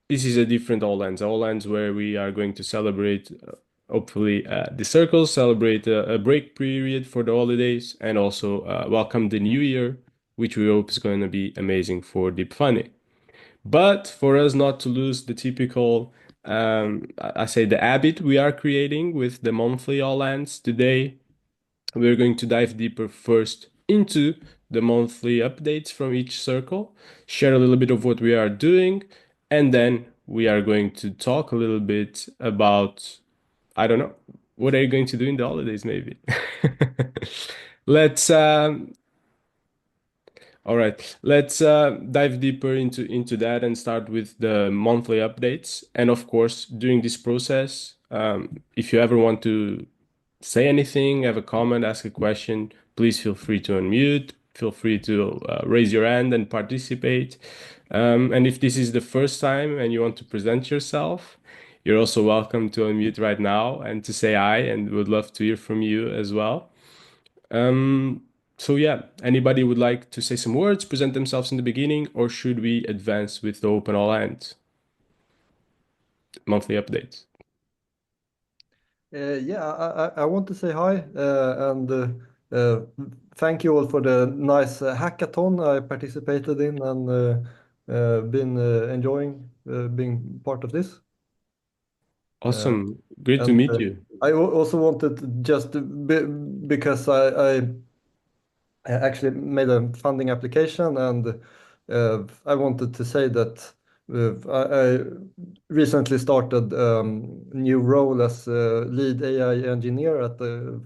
this is a different All Ends. All Ends where we are going to celebrate, hopefully, the circles, celebrate a break period for the holidays, and also welcome the new year, which we hope is going to be amazing for Deep Funny. But for us not to lose the typical, I say the habit we are creating with the monthly All Ends today, we're going to dive deeper first into the monthly updates from each circle, share a little bit of what we are doing, and then we are going to talk a little bit about, I don't know, what are you going to do in the holidays, maybe? Let's all right, let's dive deeper into that and start with the monthly updates. And of course, during this process, if you ever want to say anything, have a comment, ask a question, please feel free to unmute. Feel free to raise your hand and participate. And if this is the first time and you want to present yourself, you're also welcome to unmute right now and to say hi, and would love to hear from you as well. Um, so yeah, anybody would like to say some words, present themselves in the beginning, or should we advance with the open all hands monthly updates? Yeah, I want to say hi and uh, thank you all for the nice hackathon I participated in and been enjoying being part of this. Uh, Awesome. Great to and meet you. I also wanted just because I actually made a funding application, and I wanted to say that I recently started new role as lead AI engineer at the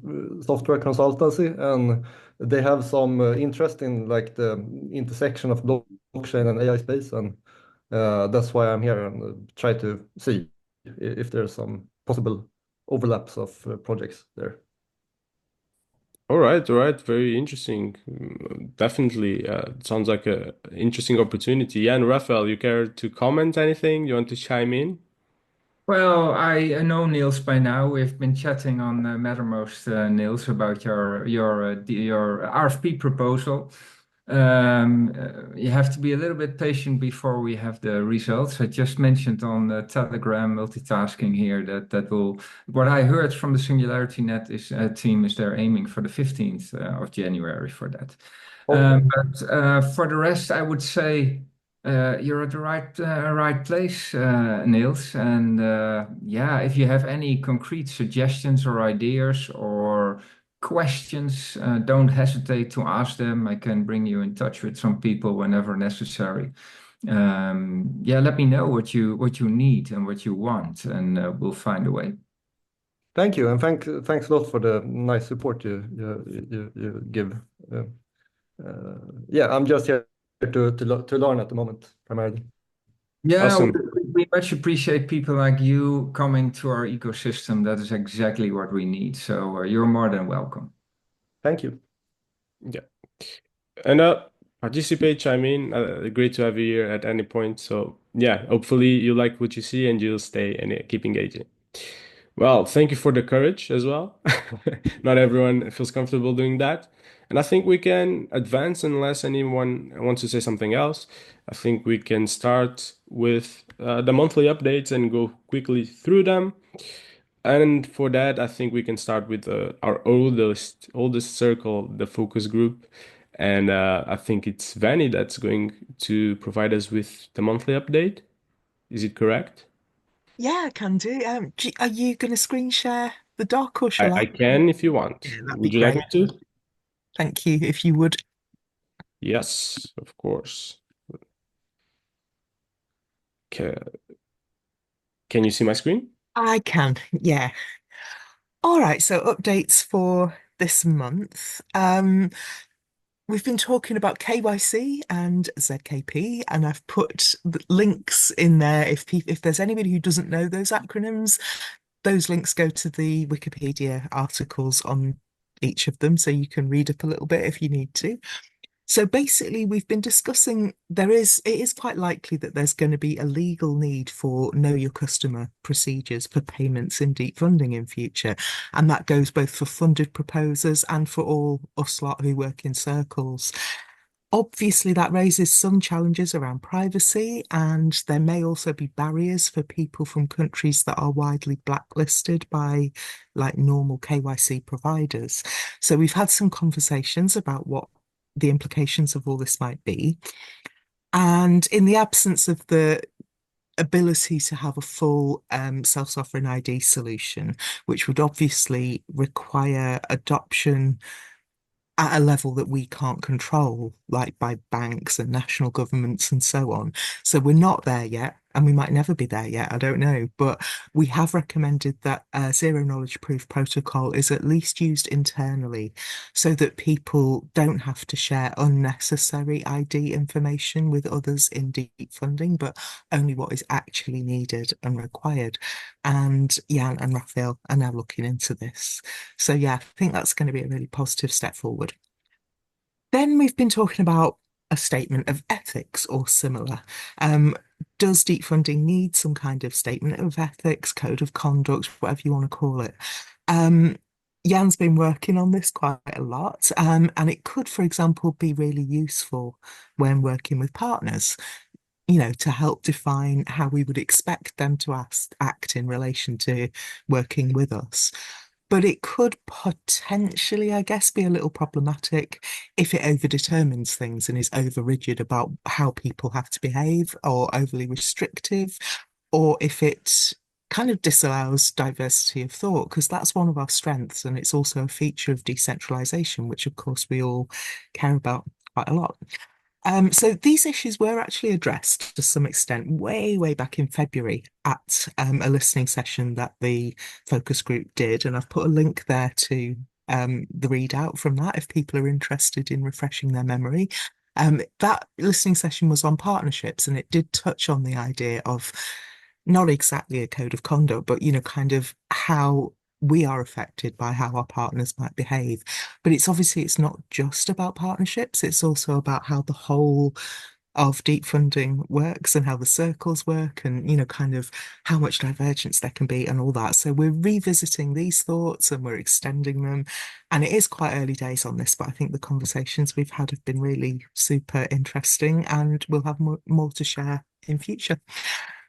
software consultancy, and they have some interest in like the intersection of blockchain and AI space, and that's why I'm here and try to see if there's some possible overlaps of projects there. All right. Very interesting. Definitely. Sounds like a interesting opportunity. Yeah, and Raphael, you care to comment anything? You want to chime in? Well, I know Niels by now. We've been chatting on Mattermost, Niels, about your RFP proposal. You have to be a little bit patient before we have the results. I just mentioned on Telegram multitasking here that will. What I heard from the Singularity Net is team is they're aiming for the 15th of January for that. Oh, But for the rest, I would say. You're at the right place, Niels. And yeah, if you have any concrete suggestions or ideas or questions, don't hesitate to ask them. I can bring you in touch with some people whenever necessary. Yeah, let me know what you need and what you want, and we'll find a way. thank you, and thanks a lot for the nice support you give. Uh, yeah, I'm just here to learn at the moment, primarily. Yeah, Awesome. we much appreciate people like you coming to our ecosystem. That is exactly what we need. So you're more than welcome. Thank you. Yeah. And participate, chime in. Great to have you here at any point. So yeah, hopefully you like what you see and you'll stay and keep engaging. Well, thank you for the courage as well. Not everyone feels comfortable doing that. And I think we can advance unless anyone wants to say something else. I think we can start with the monthly updates and go quickly through them. And for that, I think we can start with our oldest circle, the focus group. And I think it's Vanny that's going to provide us with the monthly update. Is it correct? Yeah, I can do. Are you going to screen share the doc or shall I I? can if you want. Yeah, that'd be Would you like me great. to? Thank you, if you would. Yes, of course. Ca can you see my screen? I can, yeah. All right, so updates for this month. We've been talking about KYC and ZKP, and I've put the links in there. If there's anybody who doesn't know those acronyms, those links go to the Wikipedia articles on each of them, so you can read up a little bit if you need to. So basically, we've been discussing it is quite likely that there's going to be a legal need for know your customer procedures for payments in deep funding in future. And that goes both for funded proposers and for all us lot who work in circles. Obviously, that raises some challenges around privacy, and there may also be barriers for people from countries that are widely blacklisted by like normal KYC providers. So we've had some conversations about what the implications of all this might be. And in the absence of the ability to have a full self-sovereign ID solution, which would obviously require adoption at a level that we can't control, like by banks and national governments and so on. So we're not there yet, and we might never be there yet. I don't know. But we have recommended that a zero knowledge proof protocol is at least used internally so that people don't have to share unnecessary ID information with others in deep funding, but only what is actually needed and required. And Jan and Raphael are now looking into this. So yeah, I think that's going to be a really positive step forward. Then we've been talking about a statement of ethics or similar. Um, does deep funding need some kind of statement of ethics, code of conduct, whatever you want to call it? Um, Jan's been working on this quite a lot, and it could, for example, be really useful when working with partners, to help define how we would expect them to act in relation to working with us. But it could potentially, I guess, be a little problematic if it overdetermines things and is over rigid about how people have to behave or overly restrictive, or if it kind of disallows diversity of thought, because that's one of our strengths. And it's also a feature of decentralization, which, of course, we all care about quite a lot. So these issues were actually addressed to some extent way, way back in February at a listening session that the focus group did, and I've put a link there to the readout from that if people are interested in refreshing their memory. That listening session was on partnerships, and it did touch on the idea of not exactly a code of conduct, but kind of how we are affected by how our partners might behave. But it's not just about partnerships, it's also about how the whole of deep funding works and how the circles work and kind of how much divergence there can be and all that. So we're revisiting these thoughts and we're extending them. And it is quite early days on this, but I think the conversations we've had have been really super interesting, and we'll have more to share in future.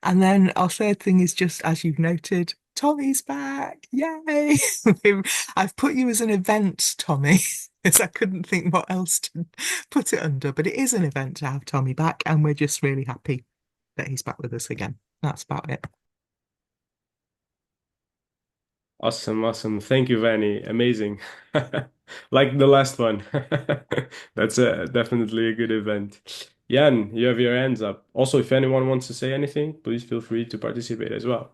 And then our third thing is just as you've noted, Tommy's back. Yay! I've put you as an event, Tommy, because I couldn't think what else to put it under. But it is an event to have Tommy back, and we're just really happy that he's back with us again. That's about it. Awesome, awesome. Thank you, Vanny. Amazing. Like the last one. That's definitely a good event. Jan, you have your hands up. Also, if anyone wants to say anything, please feel free to participate as well.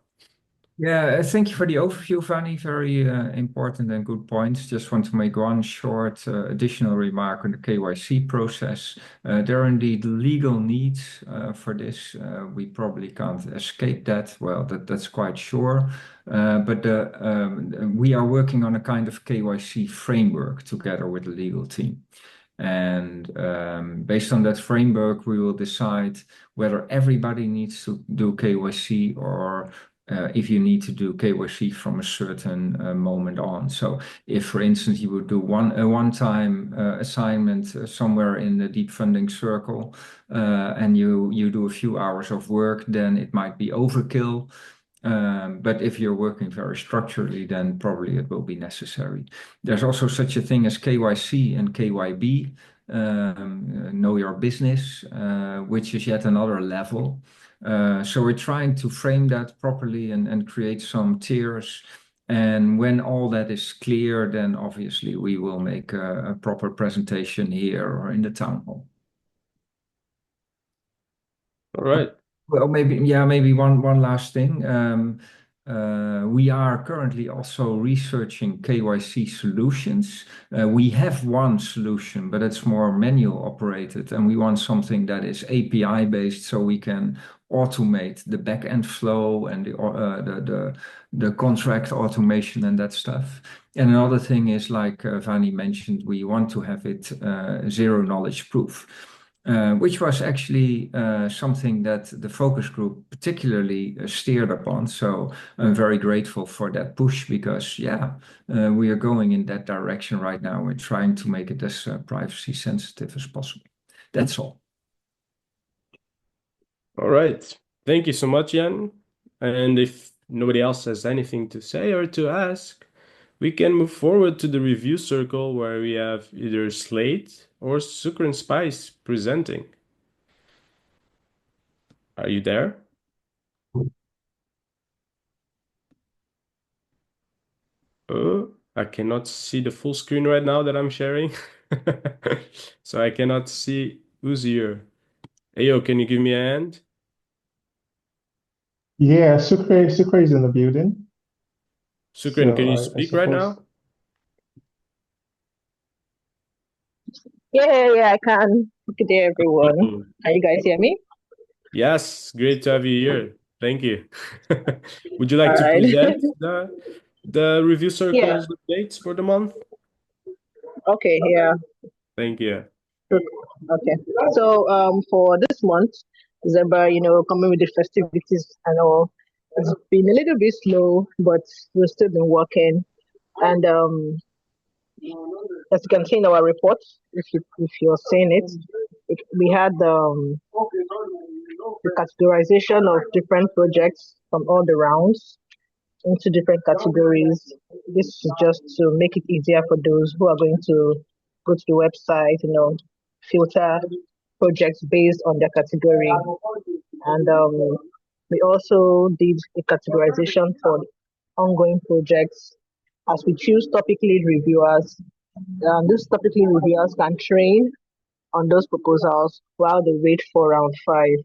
Yeah, thank you for the overview, Vanny. Very important and good points. Just want to make one short additional remark on the KYC process. There are indeed legal needs for this. We probably can't escape that. Well, that's quite sure. But we are working on a kind of KYC framework together with the legal team. And based on that framework, we will decide whether everybody needs to do KYC or if you need to do KYC from a certain moment on. So if, for instance, you would do a one-time assignment somewhere in the deep funding circle, and you do a few hours of work, then it might be overkill. But if you're working very structurally, then probably it will be necessary. There's also such a thing as KYC and KYB, know your business, which is yet another level. So we're trying to frame that properly and create some tiers. And when all that is clear, then obviously we will make a proper presentation here or in the town hall. All right. Well, maybe one last thing. We are currently also researching KYC solutions. We have one solution, but it's more manual operated, and we want something that is API based so we can automate the back-end flow and the contract automation and that stuff. And another thing is, like Vani mentioned, we want to have it zero knowledge proof. Which was actually something that the focus group particularly steered upon. So I'm very grateful for that push because, we are going in that direction right now. We're trying to make it as privacy sensitive as possible. That's all. All right. Thank you so much, Jan. And if nobody else has anything to say or to ask, we can move forward to the review circle where we have either Slate or Sucre and Spice presenting. Are you there? Oh, I cannot see the full screen right now that I'm sharing. So I cannot see who's here. Ayo, can you give me a hand? Yeah, Sucre is in the building. Sukren, can So you I speak right suppose. now? Yeah, I can. Good day, everyone. Mm. Can you guys hear me? Yes, great to have you here. Thank you. Would you like All to right. present the review Yeah. circles dates for the month? Okay. Yeah. Thank you. Okay. So, for this month, December, coming with the festivities and all, it's been a little bit slow, but we've still been working. And as you can see in our report, if you're seeing it, we had the categorization of different projects from all the rounds into different categories. This is just to make it easier for those who are going to go to the website, filter projects based on their category. And we also did a categorization for ongoing projects as we choose topic lead reviewers. These topic lead reviewers can train on those proposals while they wait for round five.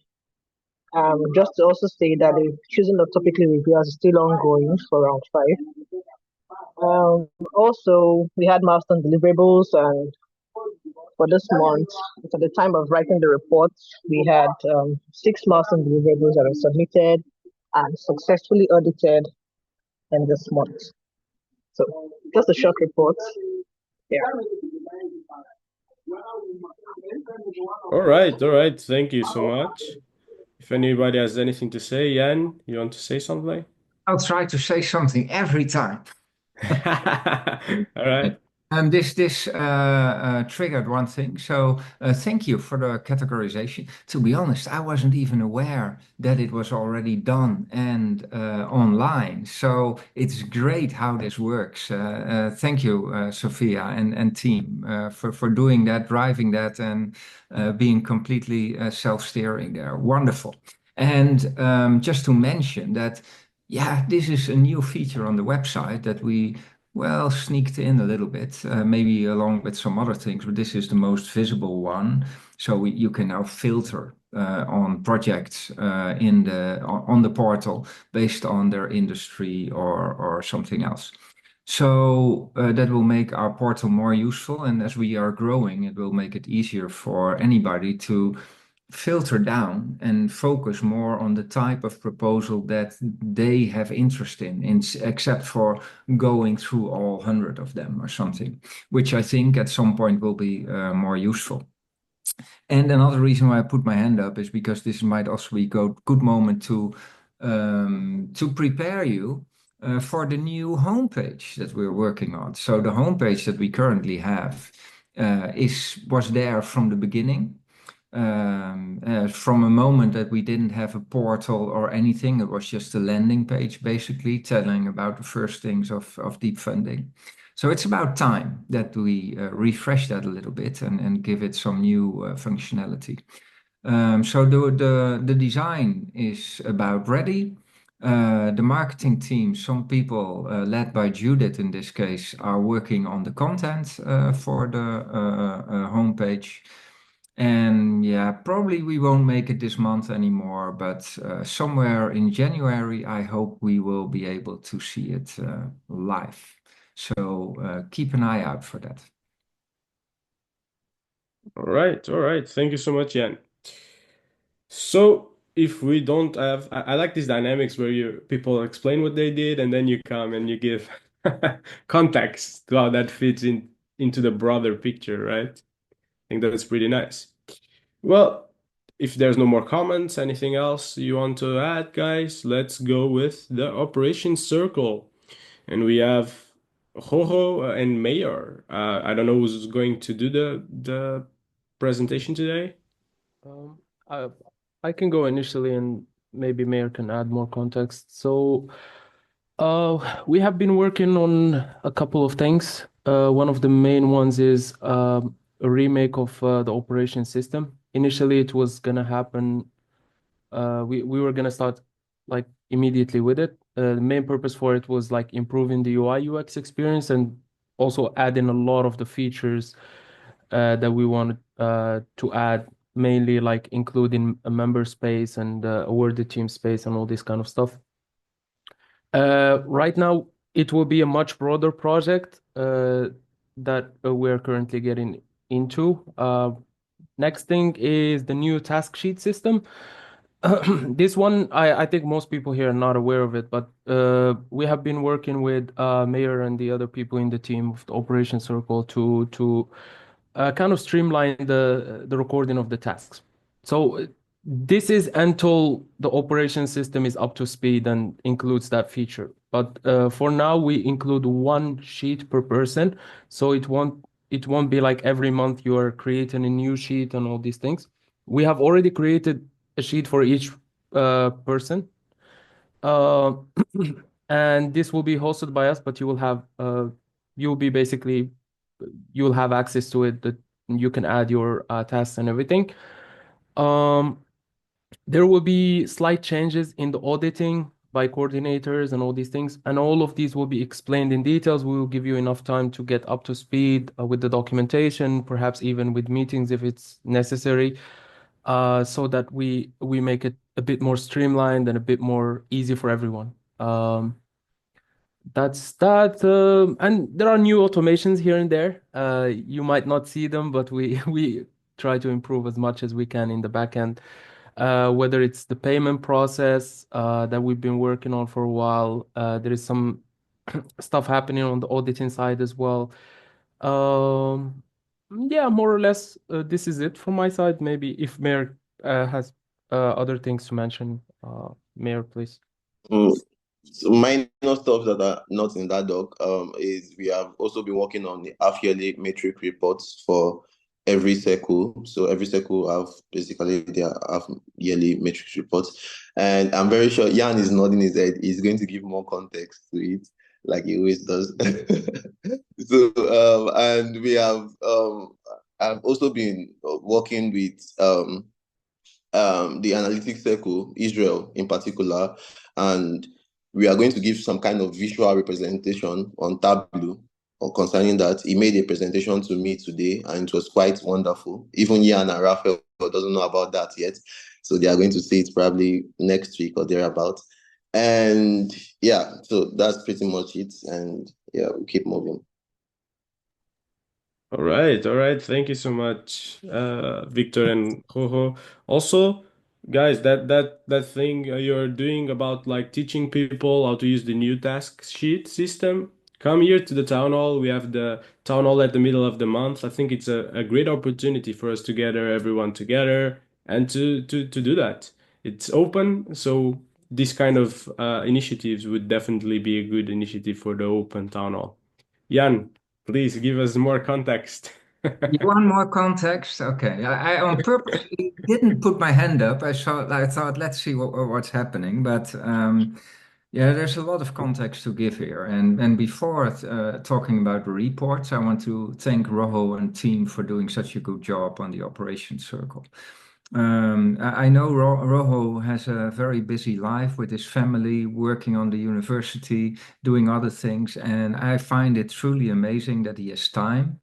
Just to also say that the choosing of topic lead reviewers is still ongoing for round five. Also, we had milestone deliverables, and for this month, at the time of writing the report, we had six milestone deliverables that were submitted and successfully audited in this month. So, just a short report. Yeah. All right, all right. Thank you so much. If anybody has anything to say, Jan, you want to say something? I'll try to say something every time. All right. And this triggered one thing. So thank you for the categorization. To be honest, I wasn't even aware that it was already done and online. So it's great how this works. Thank you, Sophia and team, for doing that, driving that, and being completely self-steering there. Wonderful. And just to mention that, yeah, this is a new feature on the website that we well, sneaked in a little bit, maybe along with some other things, but this is the most visible one. So you can now filter on projects on the portal based on their industry or something else. So that will make our portal more useful, and as we are growing, it will make it easier for anybody to filter down and focus more on the type of proposal that they have interest in except for going through all 100 of them or something, which I think at some point will be more useful. And another reason why I put my hand up is because this might also be a good moment to prepare you for the new homepage that we're working on. So the homepage that we currently have was there from the beginning. From a moment that we didn't have a portal or anything, it was just a landing page basically telling about the first things of deep funding. So it's about time that we refresh that a little bit and give it some new functionality. So the design is about ready. The marketing team, some people led by Judith in this case, are working on the content for the homepage. And yeah, probably we won't make it this month anymore, but somewhere in January, I hope we will be able to see it live. So keep an eye out for that. All right, all right. Thank you so much, Jan. So if we don't have, I like these dynamics where people explain what they did and then you come and you give context to how that fits into the broader picture, right? I think that's pretty nice. Well, if there's no more comments, anything else you want to add, guys, let's go with the Operation Circle. And we have Jojo and Mayor. I don't know who's going to do the presentation today. Um, I, I can go initially and maybe Mayor can add more context. So, we have been working on a couple of things. One of the main ones is a remake of the operation system. Initially, it was gonna happen. We were gonna start like immediately with it. The main purpose for it was like improving the UI UX experience and also adding a lot of the features that we wanted to add, mainly like including a member space and awarded team space and all this kind of stuff. Right now, it will be a much broader project that we're currently getting into. Next thing is the new task sheet system. This one, I think most people here are not aware of it, but we have been working with Mayor and the other people in the team of the Operation Circle to kind of streamline the recording of the tasks. So this is until the operation system is up to speed and includes that feature. But for now, we include one sheet per person, so it won't be like every month you are creating a new sheet and all these things. We have already created a sheet for each person. Uh, and this will be hosted by us, but you'll be basically you'll have access to it that you can add your tasks and everything. Um, there will be slight changes in the auditing by coordinators and all these things, and all of these will be explained in details. We will give you enough time to get up to speed with the documentation, perhaps even with meetings if it's necessary, so that we make it a bit more streamlined and a bit more easy for everyone. That's that. And there are new automations here and there. You might not see them, but we we try to improve as much as we can in the back end. Whether it's the payment process that we've been working on for a while. There is some stuff happening on the auditing side as well. Um, yeah, more or less, this is it from my side. Maybe if Mayor has other things to mention, Mayor, please. Mm, So minor stuff that are not in that doc is we have also been working on the half-yearly metric reports for every circle. So every circle have basically their half-yearly metric reports. And I'm very sure Jan is nodding his head. He's going to give more context to it, like he always does. So and we have I've also been working with the analytics circle, Israel in particular, and we are going to give some kind of visual representation on Tableau or concerning that. He made a presentation to me today, and it was quite wonderful. Even Jan and Raphael doesn't know about that yet, so they are going to see it probably next week or thereabout. And yeah, so that's pretty much it. And yeah, we'll keep moving. All right, all right. Thank you so much, Victor and Jojo. Also, guys, that thing you're doing about like teaching people how to use the new task sheet system, come here to the town hall. We have the town hall at the middle of the month. I think it's a great opportunity for us to gather everyone together and to do that. It's open, so this kind of initiatives would definitely be a good initiative for the open town hall. Jan, please give us more context. You want more context? Okay. I on purpose didn't put my hand up. I thought, let's see what's happening. But yeah, there's a lot of context to give here. And before talking about the reports, I want to thank Roho and team for doing such a good job on the operations circle. I know Roho has a very busy life with his family, working on the university, doing other things, and I find it truly amazing that he has time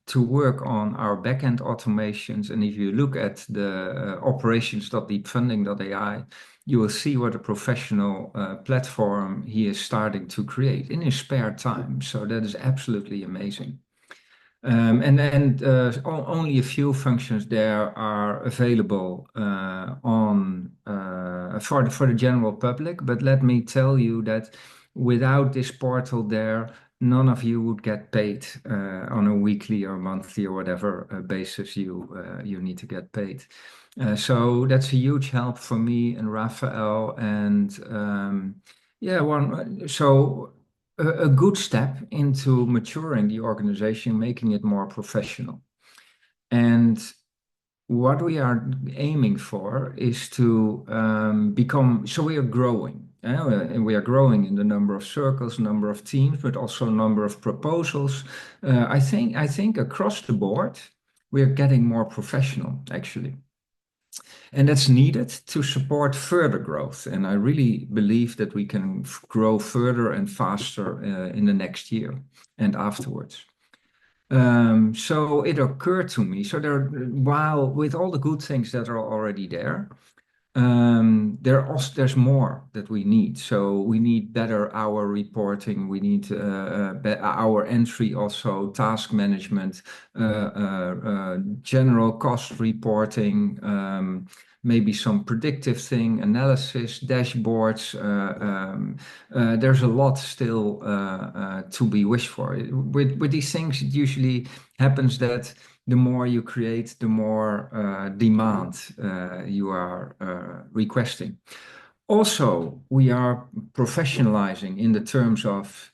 to work on our backend automations. And if you look at the operations.deepfunding.ai, you will see what a professional platform he is starting to create in his spare time. So that is absolutely amazing. Only a few functions there are available for the general public. But let me tell you that without this portal there, none of you would get paid on a weekly or monthly or whatever basis you need to get paid. So that's a huge help for me and Raphael. And yeah, a good step into maturing the organization, making it more professional. And what we are aiming for is to become, so we are growing. And we are growing in the number of circles, number of teams, but also number of proposals. I think across the board, we are getting more professional, actually. And that's needed to support further growth. And I really believe that we can grow further and faster in the next year and afterwards. So it occurred to me, so while with all the good things that are already there, there's more that we need. So we need better hour reporting. We need hour entry, also task management, general cost reporting, maybe some predictive thing, analysis, dashboards. There's a lot still to be wished for. With these things, it usually happens that the more you create, the more demand you are requesting. Also, we are professionalizing in the terms of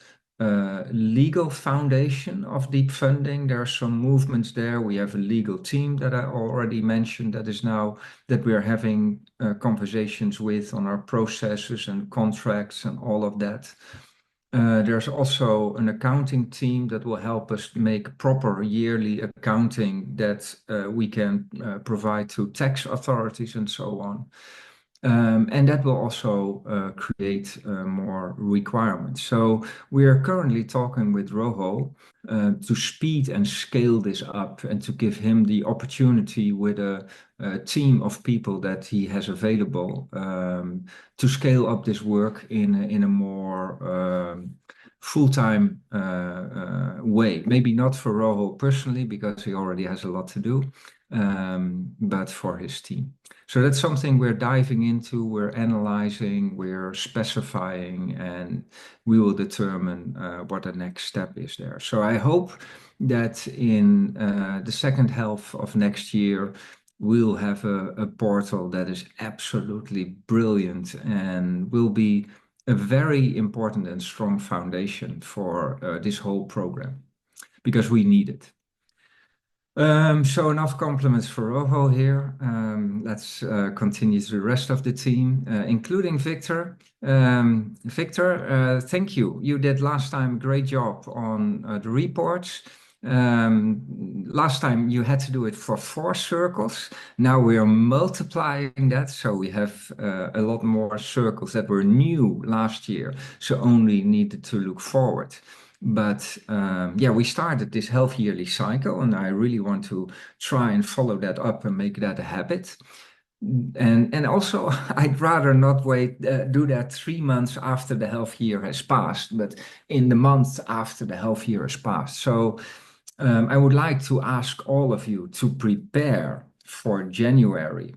legal foundation of deep funding. There are some movements there. We have a legal team that I already mentioned that is now that we are having conversations with on our processes and contracts and all of that. There's also an accounting team that will help us make proper yearly accounting that we can provide to tax authorities and so on. And that will also create more requirements. So we are currently talking with Roho to speed and scale this up and to give him the opportunity with a team of people that he has available to scale up this work in a more full-time way. Maybe not for Roho personally, because he already has a lot to do, but for his team. So that's something we're diving into, we're analyzing, we're specifying, and we will determine what the next step is there. So I hope that in the second half of next year, we'll have a portal that is absolutely brilliant and will be a very important and strong foundation for this whole program, because we need it. So enough compliments for Roho here. Let's continue to the rest of the team, including Victor. Victor, thank you. You did last time a great job on the reports. Last time you had to do it for 4 circles. Now we are multiplying that, so we have a lot more circles that were new last year, so only needed to look forward. But yeah, we started this health yearly cycle, and I really want to try and follow that up and make that a habit. And also, I'd rather not do that 3 months after the health year has passed, but in the month after the health year has passed. So I would like to ask all of you to prepare for January,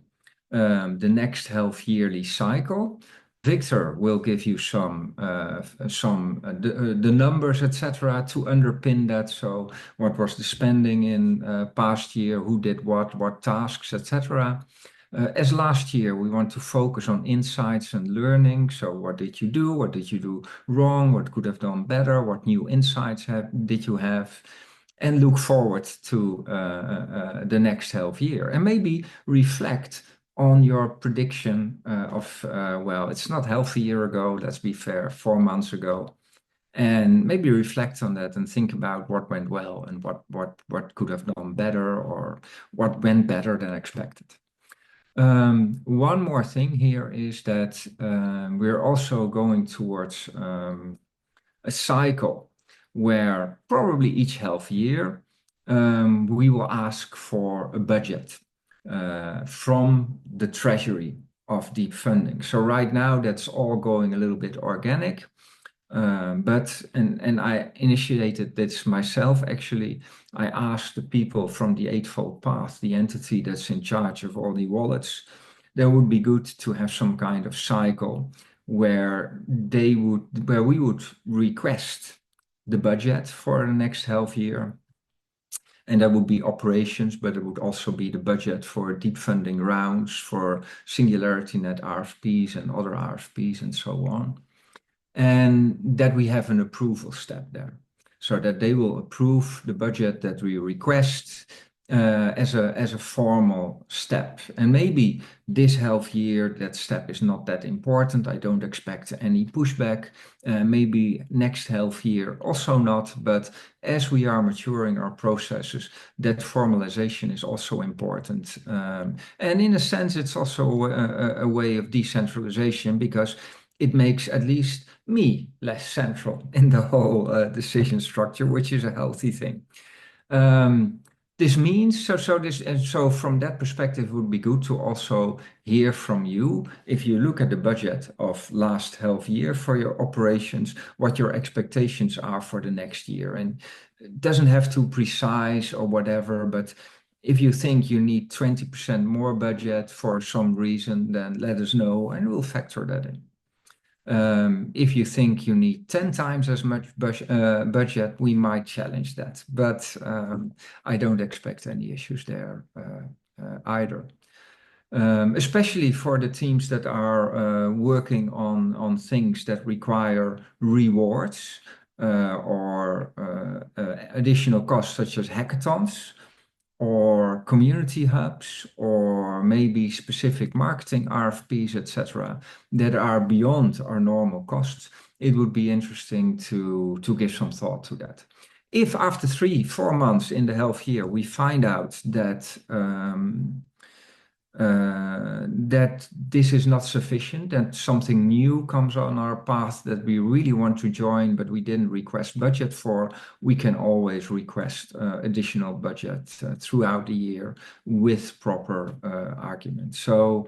the next health yearly cycle. Victor will give you the numbers, etc., to underpin that. So what was the spending in past year, who did what tasks, etc. As last year, we want to focus on insights and learning. So what did you do? What did you do wrong? What could have done better? What new insights did you have? And look forward to the next health year, and maybe reflect on your prediction of, well, it's not half a year ago, let's be fair, 4 months ago, and maybe reflect on that and think about what went well and what could have done better or what went better than expected. One more thing here is that we're also going towards a cycle where probably each half year we will ask for a budget from the treasury of deep funding. So right now that's all going a little bit organic, but I initiated this myself actually. I asked the people from the Eightfold Path, the entity that's in charge of all the wallets, that would be good to have some kind of cycle where we would request the budget for the next half year. And that would be operations, but it would also be the budget for deep funding rounds, for SingularityNet RFPs and other RFPs and so on. And that we have an approval step there, so that they will approve the budget that we request. as a formal step. And maybe this half year, that step is not that important. I don't expect any pushback. Maybe next half year also not. But as we are maturing our processes, that formalization is also important. And in a sense, it's also a way of decentralization because it makes at least me less central in the whole decision structure, which is a healthy thing. This means so from that perspective, it would be good to also hear from you if you look at the budget of last half year for your operations, what your expectations are for the next year. And it doesn't have to precise or whatever, but if you think you need 20% more budget for some reason, then let us know and we'll factor that in. If you think you need 10 times as much budget, we might challenge that. But I don't expect any issues there either. Especially for the teams that are working on things that require rewards or additional costs, such as hackathons or community hubs or maybe specific marketing RFPs, etc., that are beyond our normal costs. It would be interesting to give some thought to that. If after 3-4 months in the half year we find out that that this is not sufficient, that something new comes on our path that we really want to join, but we didn't request budget for, we can always request additional budget throughout the year with proper arguments. So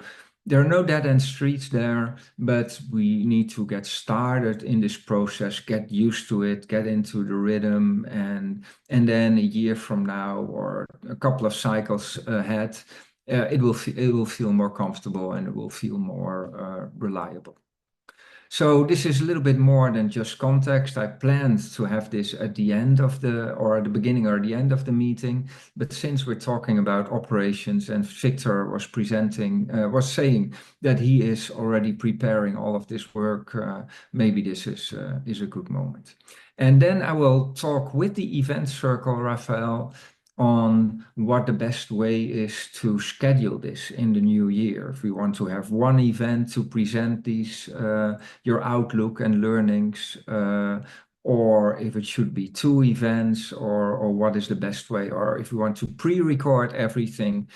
there are no dead-end streets there, but we need to get started in this process, get used to it, get into the rhythm, and then a year from now or a couple of cycles ahead, it will feel more comfortable and it will feel more reliable. So this is a little bit more than just context. I planned to have this at the end of or at the beginning or the end of the meeting, but since we're talking about operations and Victor was saying that he is already preparing all of this work, maybe this is a good moment. And then I will talk with the event circle, Raphael, on what the best way is to schedule this in the new year. If we want to have one event to present these, your outlook and learnings, or if it should be 2 events, or what is the best way, or if we want to pre-record everything,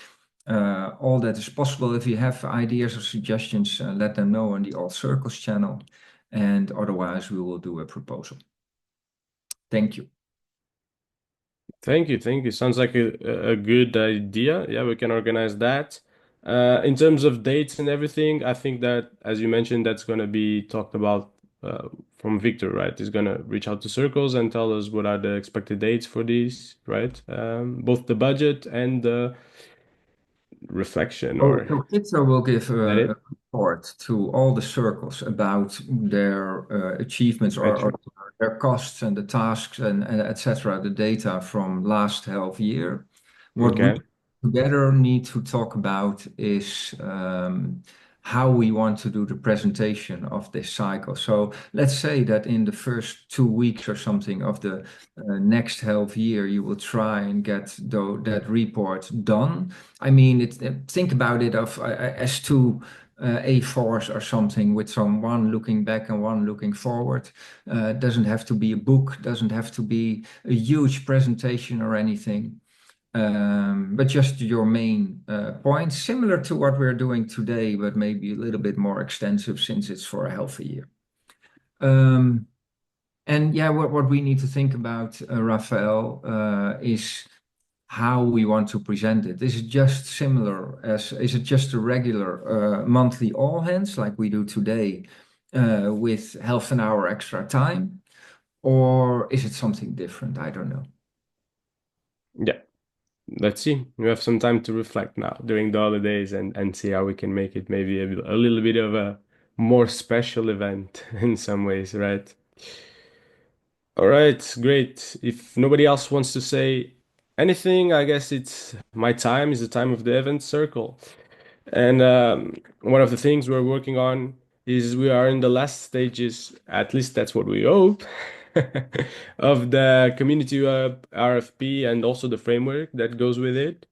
all that is possible. If you have ideas or suggestions, let them know on the All Circles channel, and otherwise we will do a proposal. Thank you. Thank you. Thank you. Sounds like a good idea. Yeah, we can organize that. In terms of dates and everything, I think that, as you mentioned, that's going to be talked about from Victor, right? He's going to reach out to Circles and tell us what are the expected dates for these, right? Both the budget and the reflection, or So Victor will give is that a it? report to all the circles about their achievements or their costs and the tasks and etc., the data from last half year. What we Okay. together need to talk about is how we want to do the presentation of this cycle. So let's say that in the first 2 weeks or something of the next half year, you will try and get that report done. I mean, think about it as 2 A4s or something with one looking back and one looking forward. Doesn't have to be a book, doesn't have to be a huge presentation or anything. But just your main points, similar to what we're doing today, but maybe a little bit more extensive since it's for a half a year. And yeah, what we need to think about, Raphael, is how we want to present it. Is it just a regular monthly all hands like we do today with half an hour extra time? Or is it something different? I don't know. Yeah. Let's see. We have some time to reflect now during the holidays and see how we can make it maybe a little bit of a more special event in some ways, right? All right, great. If nobody else wants to say anything, I guess it's my time is the time of the event circle. And one of the things we're working on is we are in the last stages, at least that's what we hope, of the community RFP and also the framework that goes with it.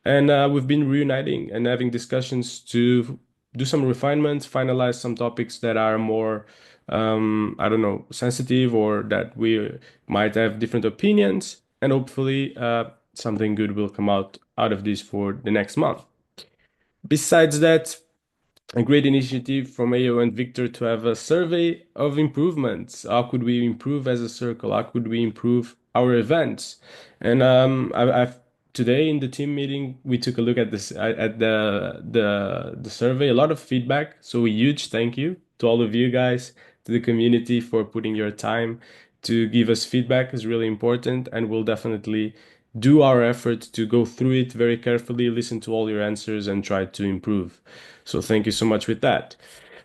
And we've been reuniting and having discussions to do some refinements, finalize some topics that are more, I don't know, sensitive or that we might have different opinions. And hopefully, something good will come out of this for the next month. Besides that, a great initiative from AO and Victor to have a survey of improvements. How could we improve as a circle? How could we improve our events? And I've today in the team meeting we took a look at this at the survey. A lot of feedback. So a huge thank you to all of you guys, to the community for putting your time to give us feedback is really important, and we'll definitely do our effort to go through it very carefully, listen to all your answers, and try to improve. So thank you so much with that,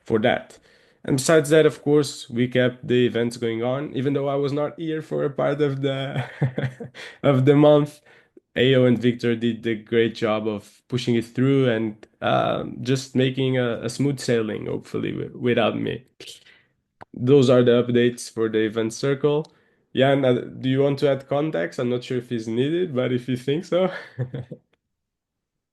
for that. And besides that, of course, we kept the events going on, even though I was not here for a part of the of the month. Ao and Victor did the great job of pushing it through and just making a smooth sailing, hopefully, without me. Those are the updates for the event circle. Jan, do you want to add context? I'm not sure if it's needed, but if you think so.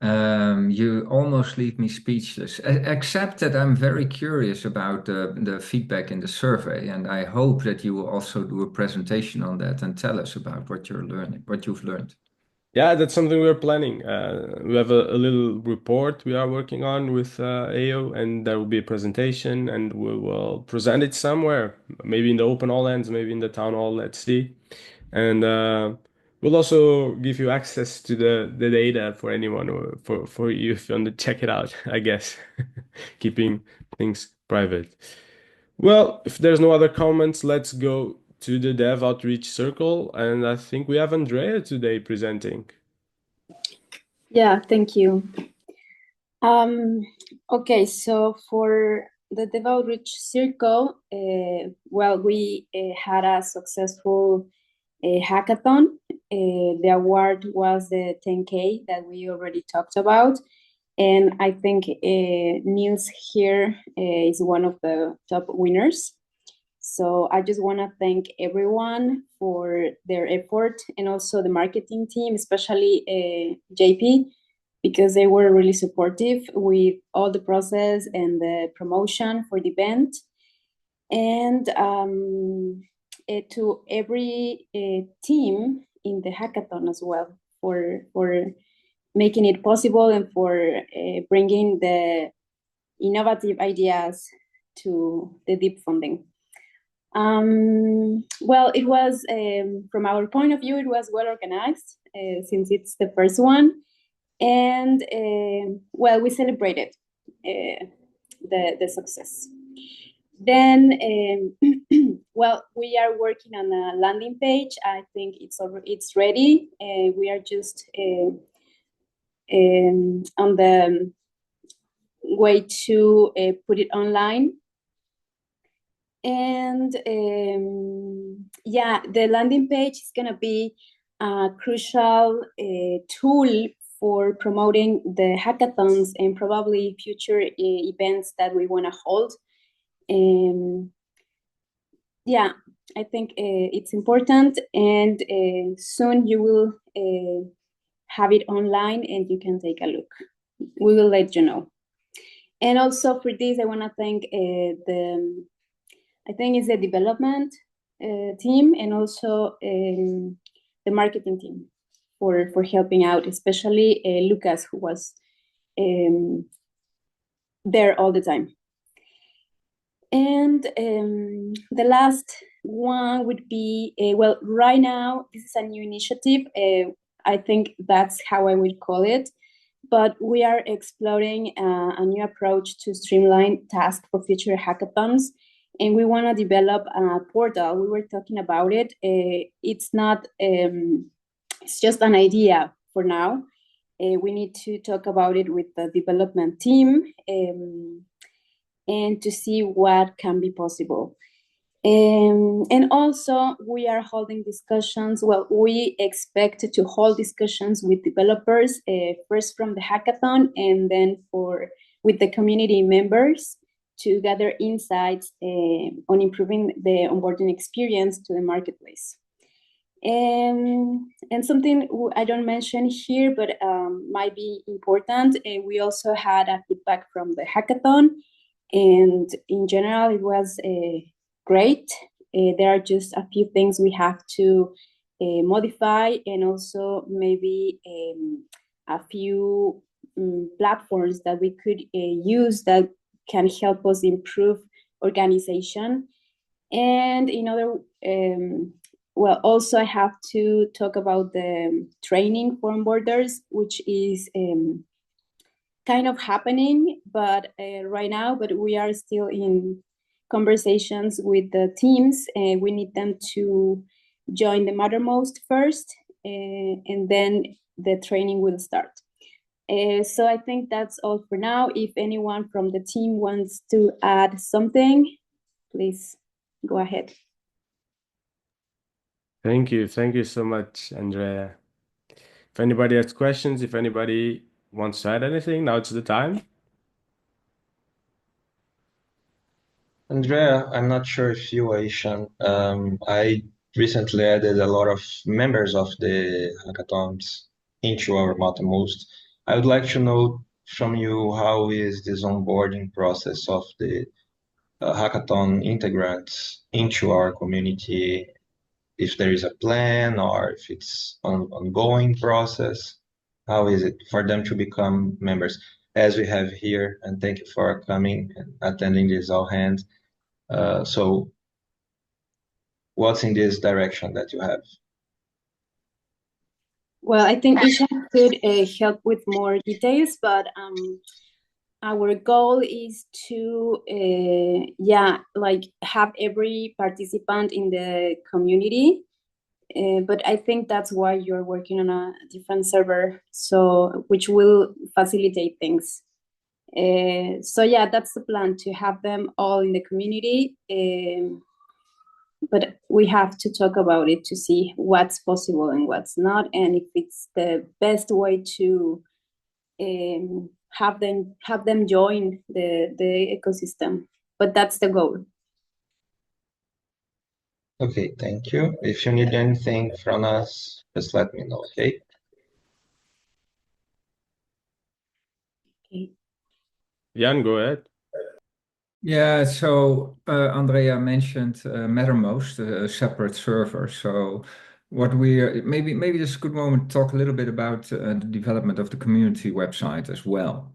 You almost leave me speechless, except that I'm very curious about the feedback in the survey, and I hope that you will also do a presentation on that and tell us about what you're learning, what you've learned. Yeah, that's something we're planning. We have a little report we are working on with AO, and there will be a presentation, and we will present it somewhere, maybe in the open all hands, maybe in the town hall. Let's see. And we'll also give you access to the data for anyone or for you if you want to check it out, I guess, keeping things private. Well, if there's no other comments, let's go to the Dev Outreach Circle. And I think we have Andrea today presenting. Yeah, thank you. Okay, so for the Dev Outreach Circle, well, we had a successful hackathon. The award was the 10K that we already talked about. And I think Niels here is one of the top winners. So I just want to thank everyone for their effort and also the marketing team, especially JP, because they were really supportive with all the process and the promotion for the event. And to every team in the hackathon as well for making it possible and for bringing the innovative ideas to the deep funding. Well, it was, from our point of view, it was well organized since it's the first one. And well, we celebrated the success. Then, well, we are working on a landing page. I think it's ready. We are just on the way to put it online. And yeah, the landing page is going to be a crucial tool for promoting the hackathons and probably future events that we want to hold. Yeah, I think it's important, and soon you will have it online and you can take a look. We will let you know. And also for this, I want to thank I think it's the development team and also the marketing team for helping out, especially Lucas, who was there all the time. And the last one would be, well, right now, this is a new initiative. I think that's how I would call it. But we are exploring a new approach to streamline tasks for future hackathons. And we want to develop a portal. We were talking about it. It's not, it's just an idea for now. We need to talk about it with the development team and to see what can be possible. And also, we are holding discussions. Well, we expect to hold discussions with developers, first from the hackathon and then with the community members to gather insights on improving the onboarding experience to the marketplace. And something I don't mention here, but might be important, we also had a feedback from the hackathon, and in general, it was great. There are just a few things we have to modify, and also maybe a few platforms that we could use that can help us improve organization. And in other, well, also I have to talk about the training for onboarders, which is kind of happening, but right now, but we are still in conversations with the teams. We need them to join the Mattermost first, and then the training will start. So I think that's all for now. If anyone from the team wants to add something, please go ahead. Thank you. Thank you so much, Andrea. If anybody has questions, if anybody wants to add anything, now it's the time. Andrea, I'm not sure if you, Aishan, I recently added a lot of members of the hackathons into our Mattermost. I would like to know from you, how is this onboarding process of the hackathon integrants into our community, if there is a plan or if it's an ongoing process? How is it for them to become members, as we have here? And thank you for coming and attending this all hands. So what's in this direction that you have? Well, I think Isha could help with more details, but our goal is to, like have every participant in the community. But I think that's why you're working on a different server, so which will facilitate things. So yeah, that's the plan, to have them all in the community. But we have to talk about it to see what's possible and what's not, and if it's the best way to have them join the ecosystem. But that's the goal. Okay, thank you. If you need anything from us, just let me know, okay? Okay. Jan, go ahead. Yeah, so Andrea mentioned Mattermost, a separate server. So what we maybe this is a good moment to talk a little bit about the development of the community website as well.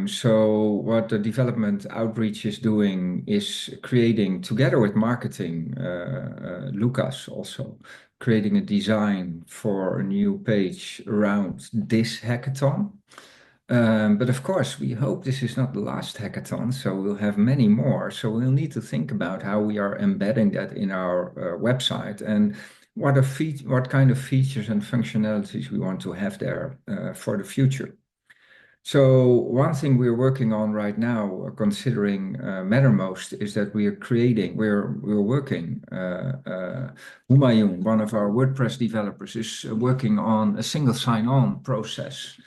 So what the development outreach is doing is creating, together with marketing, Lucas also, creating a design for a new page around this hackathon. But of course, we hope this is not the last hackathon, so we'll have many more. So we'll need to think about how we are embedding that in our website, and what kind of features and functionalities we want to have there for the future. So one thing we're working on right now, considering Mattermost, is that we're working. Humayun, one of our WordPress developers, is working on a single sign-on process.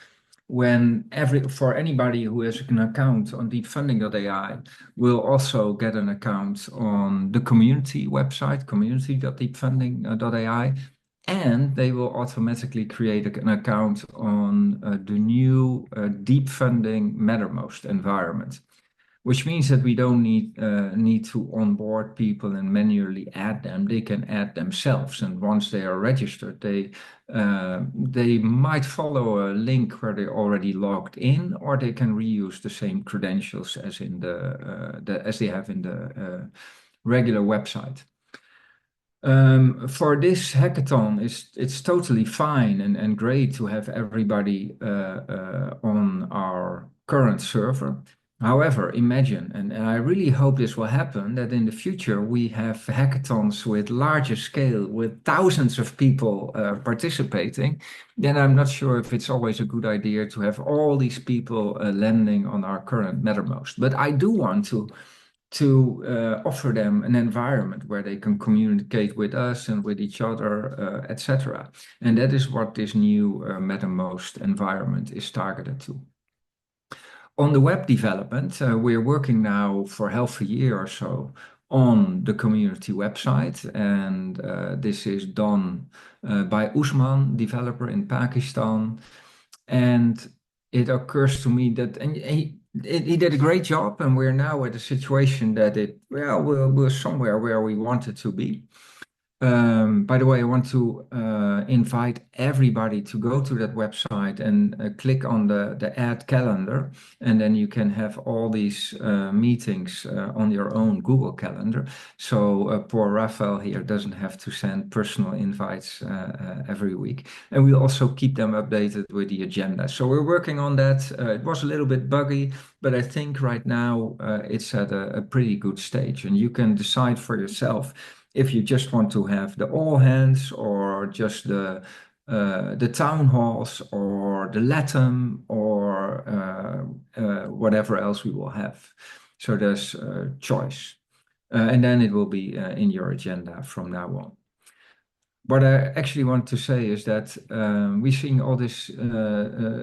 For anybody who has an account on deepfunding.ai will also get an account on the community website, community.deepfunding.ai, and they will automatically create an account on the new Deep Funding Mattermost environment, which means that we don't need to onboard people and manually add them. They can add themselves, and once they are registered, they might follow a link where they're already logged in, or they can reuse the same credentials as in as they have in the regular website. For this hackathon, it's totally fine and great to have everybody on our current server. However, imagine, and I really hope this will happen, that in the future we have hackathons with larger scale, with thousands of people participating. Then I'm not sure if it's always a good idea to have all these people landing on our current Mattermost. But I do want to offer them an environment where they can communicate with us and with each other, etc. And that is what this new Mattermost environment is targeted to. On the web development, we're working now for half a year or so on the community website, and this is done by Usman, developer in Pakistan. And it occurs to me that he did a great job, and we're now at a situation that we're somewhere where we wanted to be. By the way, I want to invite everybody to go to that website and click on the add calendar, and then you can have all these meetings on your own Google Calendar. So poor Raphael here doesn't have to send personal invites every week, and we'll also keep them updated with the agenda. So we're working on that. It was a little bit buggy, but I think right now it's at a pretty good stage, and you can decide for yourself if you just want to have the all hands or just the town halls or the Latin or whatever else we will have. So there's a choice. And then it will be in your agenda from now on. What I actually want to say is that we're seeing all this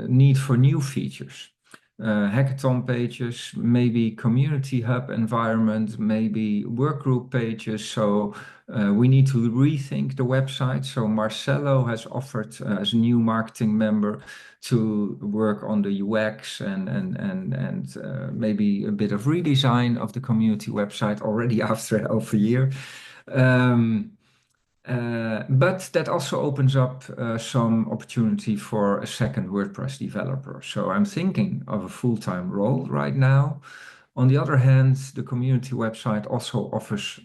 need for new features. Hackathon pages, maybe community hub environment, maybe workgroup pages. So we need to rethink the website. So Marcelo has offered as a new marketing member to work on the UX and maybe a bit of redesign of the community website already after half a year. But that also opens up some opportunity for a second WordPress developer. So I'm thinking of a full-time role right now. On the other hand, the community website also offers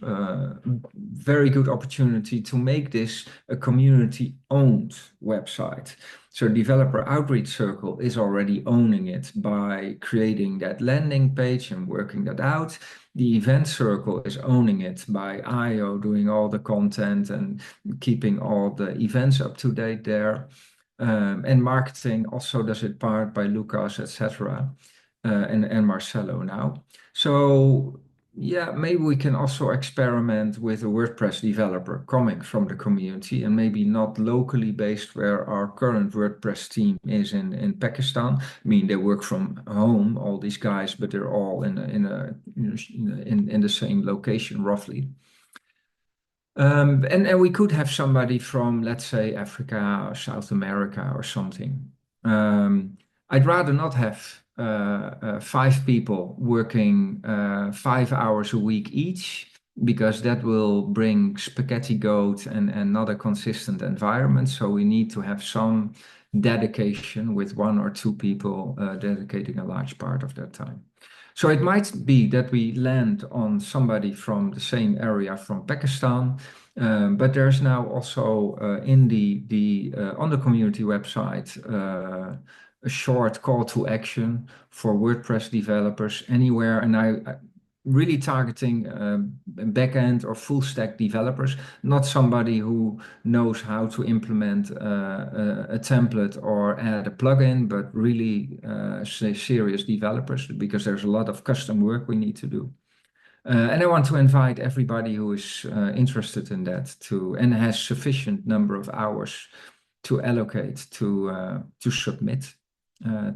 very good opportunity to make this a community-owned website. So Developer Outreach Circle is already owning it by creating that landing page and working that out. The Event Circle is owning it by IO doing all the content and keeping all the events up to date there. And marketing also does it part by Lucas, etc. And Marcelo now. So yeah, maybe we can also experiment with a WordPress developer coming from the community and maybe not locally based where our current WordPress team is in Pakistan. I mean, they work from home, all these guys, but they're all in the same location roughly. And we could have somebody from, let's say, Africa or South America or something. I'd rather not have 5 people working 5 hours a week each, because that will bring spaghetti goat and not a consistent environment. So we need to have some dedication with 1 or 2 people dedicating a large part of their time. So it might be that we land on somebody from the same area from Pakistan, but there's now also in on the community website a short call to action for WordPress developers anywhere, and I really targeting backend or full stack developers, not somebody who knows how to implement a template or add a plugin, but really say serious developers, because there's a lot of custom work we need to do. And I want to invite everybody who is interested in that and has sufficient number of hours to allocate to submit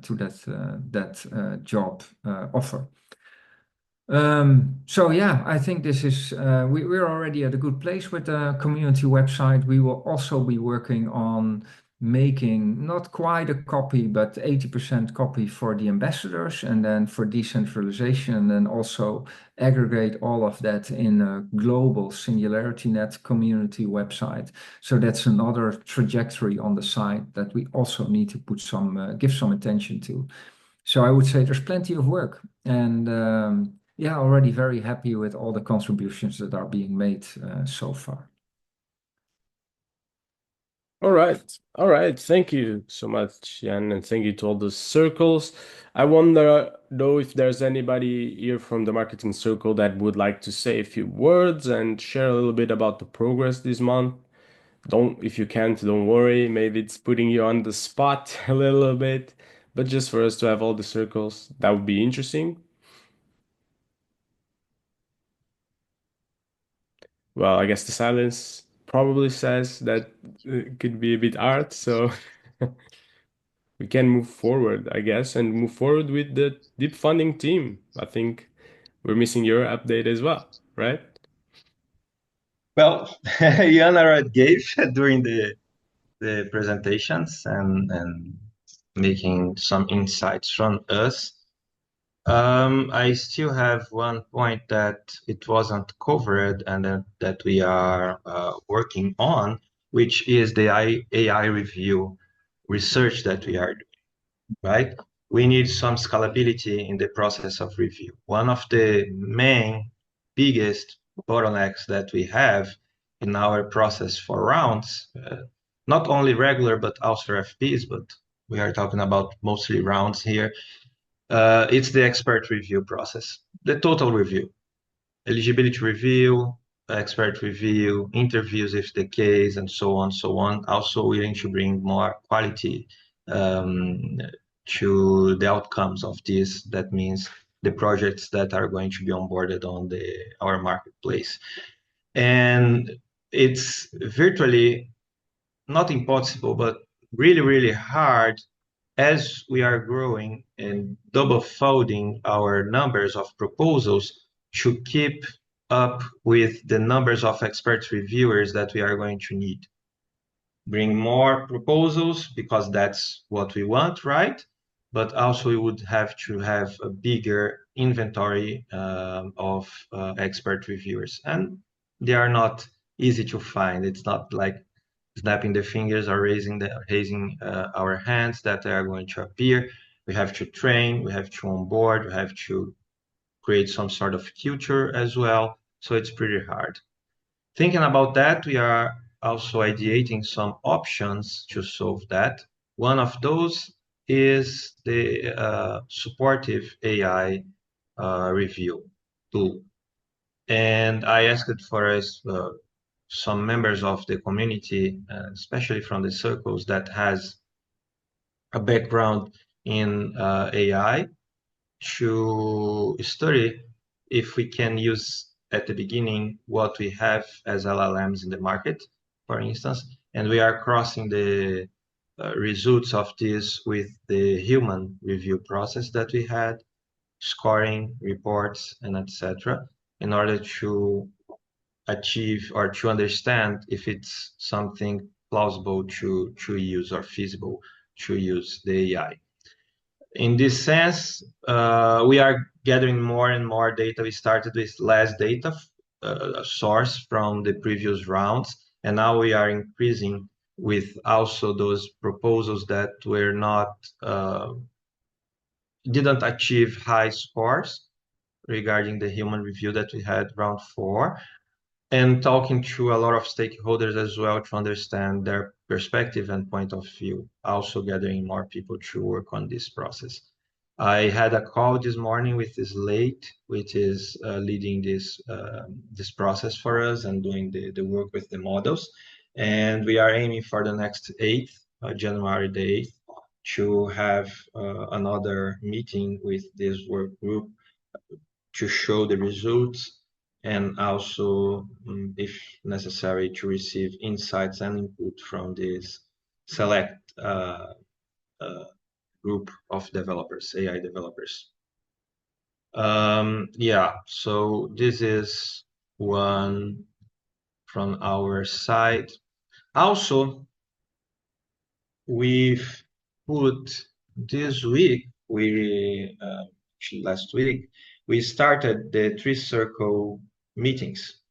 to that job offer. So yeah, I think this is we're already at a good place with the community website. We will also be working on making not quite a copy, but 80% copy for the ambassadors, and then for decentralization, and then also aggregate all of that in a global SingularityNet community website. So that's another trajectory on the site that we also need to put give some attention to. So I would say there's plenty of work, and yeah, already very happy with all the contributions that are being made so far. All right. All right. Thank you so much, Jan, and thank you to all the circles. I wonder, though, if there's anybody here from the marketing circle that would like to say a few words and share a little bit about the progress this month. If you can't, don't worry. Maybe it's putting you on the spot a little bit, but just for us to have all the circles, that would be interesting. Well, I guess the silence probably says that it could be a bit hard, so we can move forward, I guess, and move forward with the deep funding team. I think we're missing your update as well, right? Well, Jan already gave during the presentations and making some insights from us. I still have one point that it wasn't covered and that we are working on, which is the AI review research that we are doing, right? We need some scalability in the process of review. One of the main biggest bottlenecks that we have in our process for rounds, not only regular, but also FPs, but we are talking about mostly rounds here. It's the expert review process, the total review, eligibility review, expert review, interviews if the case, and so on, so on. Also willing to bring more quality to the outcomes of this. That means the projects that are going to be onboarded on our marketplace. And it's virtually not impossible, but really, really hard as we are growing and double folding our numbers of proposals to keep up with the numbers of expert reviewers that we are going to need. Bring more proposals because that's what we want, right? But also we would have to have a bigger inventory of expert reviewers. And they are not easy to find. It's not like snapping the fingers or raising our hands that they are going to appear. We have to train, we have to onboard, we have to create some sort of culture as well. So it's pretty hard. Thinking about that, we are also ideating some options to solve that. One of those is the supportive AI review tool. And I asked for us some members of the community, especially from the circles that has a background in AI, to study if we can use at the beginning what we have as LLMs in the market, for instance, and we are crossing the results of this with the human review process that we had, scoring reports and etc., in order to achieve or to understand if it's something plausible to use or feasible to use the AI. In this sense, we are gathering more and more data. We started with less data source from the previous rounds, and now we are increasing with also those proposals that were not didn't achieve high scores regarding the human review that we had round 4, and talking to a lot of stakeholders as well to understand their perspective and point of view, also gathering more people to work on this process. I had a call this morning with Slate, which is leading this process for us and doing the work with the models. And we are aiming for the next 8th, January the 8th, to have another meeting with this work group to show the results and also, if necessary, to receive insights and input from this select group of developers, AI developers. Yeah, so this is one from our side. Also, we've put this week, last week, we started the 3-circle meetings.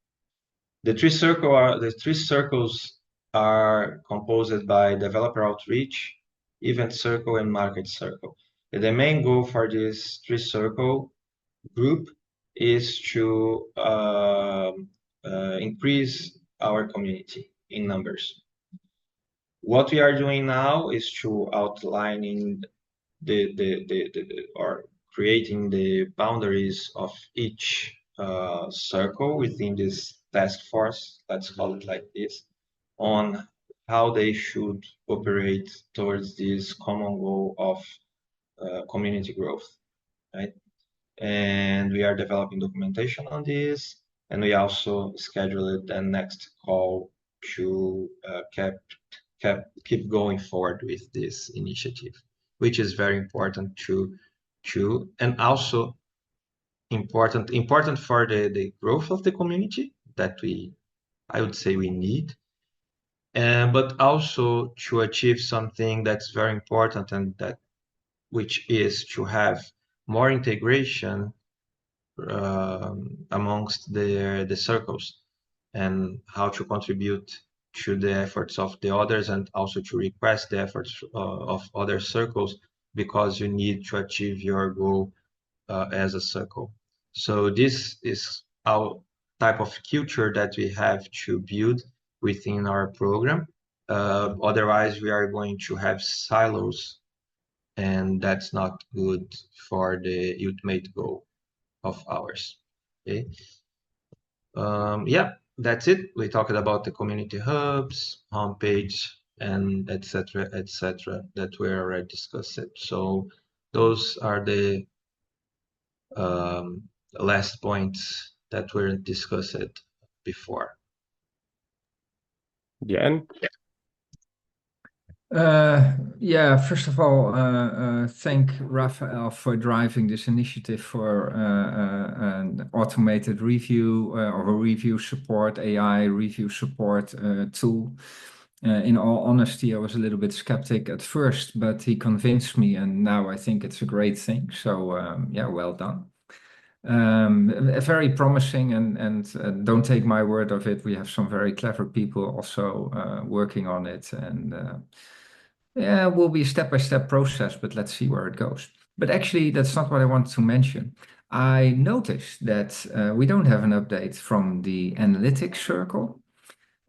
The three circles are composed by developer outreach, event circle, and market circle. And the main goal for this 3-circle group is to increase our community in numbers. What we are doing now is to outlining or creating the boundaries of each circle within this task force, let's call it like this, on how they should operate towards this common goal of community growth, right? And we are developing documentation on this, and we also scheduled the next call to keep going forward with this initiative. which is very important to and also important for the growth of the community that I would say we need, but also to achieve something that's very important and that which is to have more integration amongst the circles and how to contribute to the efforts of the others and also to request the efforts of other circles because you need to achieve your goal as a circle. So this is our type of culture that we have to build within our program. Otherwise, we are going to have silos, and that's not good for the ultimate goal of ours. Okay. Yeah, that's it. We talked about the community hubs, homepage, and etc., etc. that we already discussed it. So those are the last points that were discussed before. Jan? Yeah, first of all, thank Raphael for driving this initiative for an automated review or a review support, AI review support tool. In all honesty, I was a little bit skeptic at first, but he convinced me, and now I think it's a great thing. So, yeah, well done. Very promising, and don't take my word of it. We have some very clever people also working on it, and yeah, it will be a step-by-step process, but let's see where it goes. But actually, that's not what I wanted to mention. I noticed that we don't have an update from the analytics circle.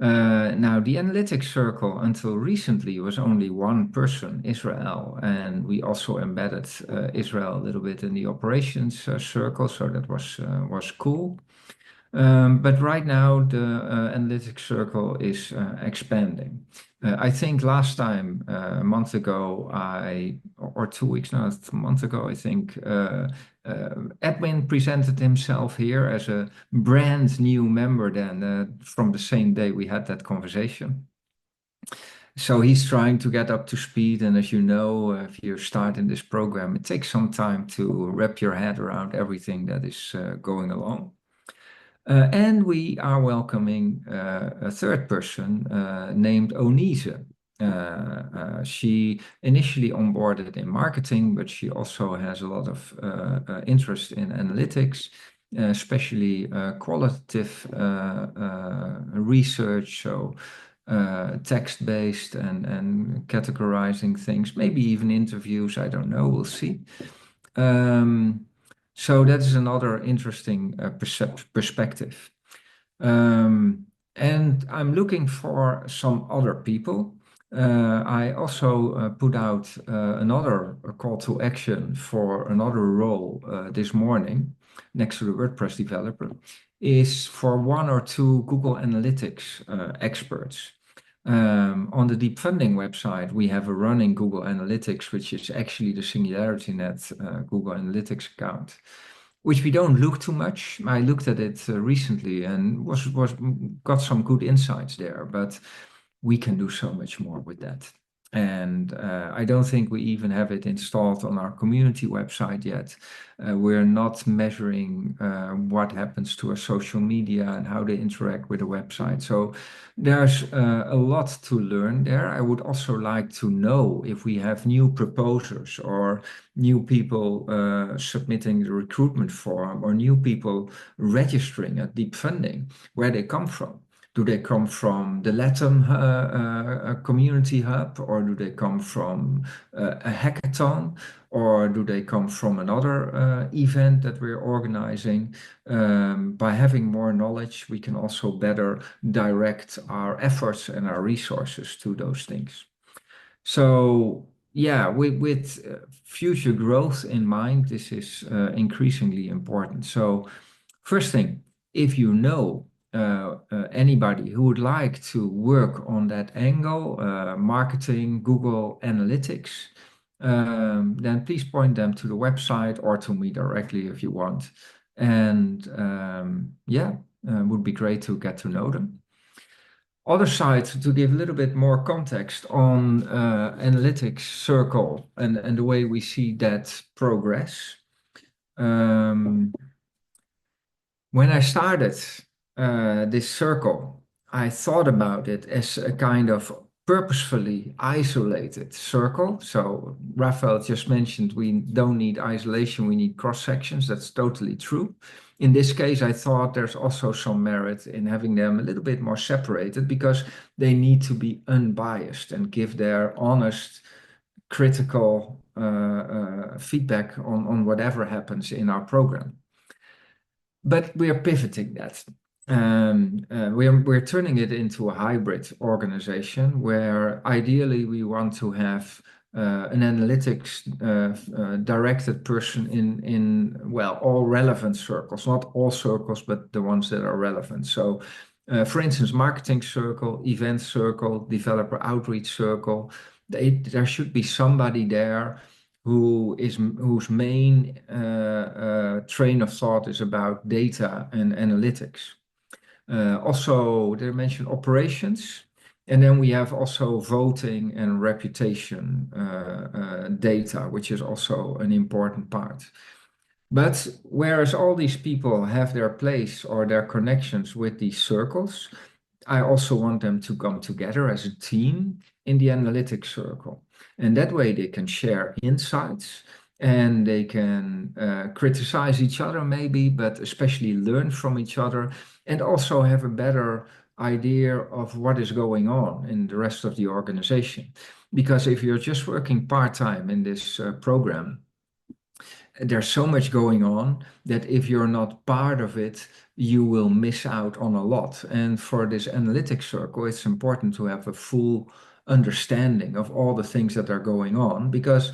Now, the analytics circle until recently was only one person, Israel, and we also embedded Israel a little bit in the operations circle, so that was cool. But right now, the analytics circle is expanding. I think last time, a month ago, or 2 weeks now, a month ago, I think, Edwin presented himself here as a brand new member then from the same day we had that conversation. So he's trying to get up to speed. And as you know, if you start in this program, it takes some time to wrap your head around everything that is going along. And we are welcoming a third person named Onise. She initially onboarded in marketing, but she also has a lot of interest in analytics, especially qualitative research, so text-based and categorizing things, maybe even interviews. I don't know. We'll see. So that is another interesting perspective. And I'm looking for some other people. I also put out another call to action for another role this morning next to the WordPress developer is for 1 or 2 Google Analytics experts. On the Deep Funding website, we have a running Google Analytics, which is actually the SingularityNet Google Analytics account, which we don't look too much. I looked at it recently and got some good insights there, but we can do so much more with that. And I don't think we even have it installed on our community website yet. We're not measuring what happens to our social media and how they interact with the website. So there's a lot to learn there. I would also like to know if we have new proposers or new people submitting the recruitment form or new people registering at Deep Funding, where they come from. Do they come from the Latin community hub, or do they come from a hackathon, or do they come from another event that we're organizing? By having more knowledge, we can also better direct our efforts and our resources to those things. So yeah, with future growth in mind, this is increasingly important. So first thing, if you know anybody who would like to work on that angle, marketing, Google Analytics, then please point them to the website or to me directly if you want. And yeah, would be great to get to know them. Other side, to give a little bit more context on analytics circle and the way we see that progress. When I started this circle, I thought about it as a kind of purposefully isolated circle. So Raphael just mentioned we don't need isolation, we need cross sections. That's totally true. In this case, I thought there's also some merit in having them a little bit more separated because they need to be unbiased and give their honest, critical feedback on whatever happens in our program. But we are pivoting that. We're turning it into a hybrid organization where ideally we want to have an analytics directed person in well, all relevant circles, not all circles, but the ones that are relevant. So, for instance, marketing circle, event circle, developer outreach circle, there should be somebody there whose main train of thought is about data and analytics. Also, they mentioned operations, and then we have also voting and reputation data, which is also an important part. But whereas all these people have their place or their connections with these circles, I also want them to come together as a team in the analytics circle. And that way they can share insights and they can criticize each other maybe, but especially learn from each other and also have a better idea of what is going on in the rest of the organization. Because if you're just working part-time in this program, there's so much going on that if you're not part of it, you will miss out on a lot. And for this analytics circle, it's important to have a full understanding of all the things that are going on because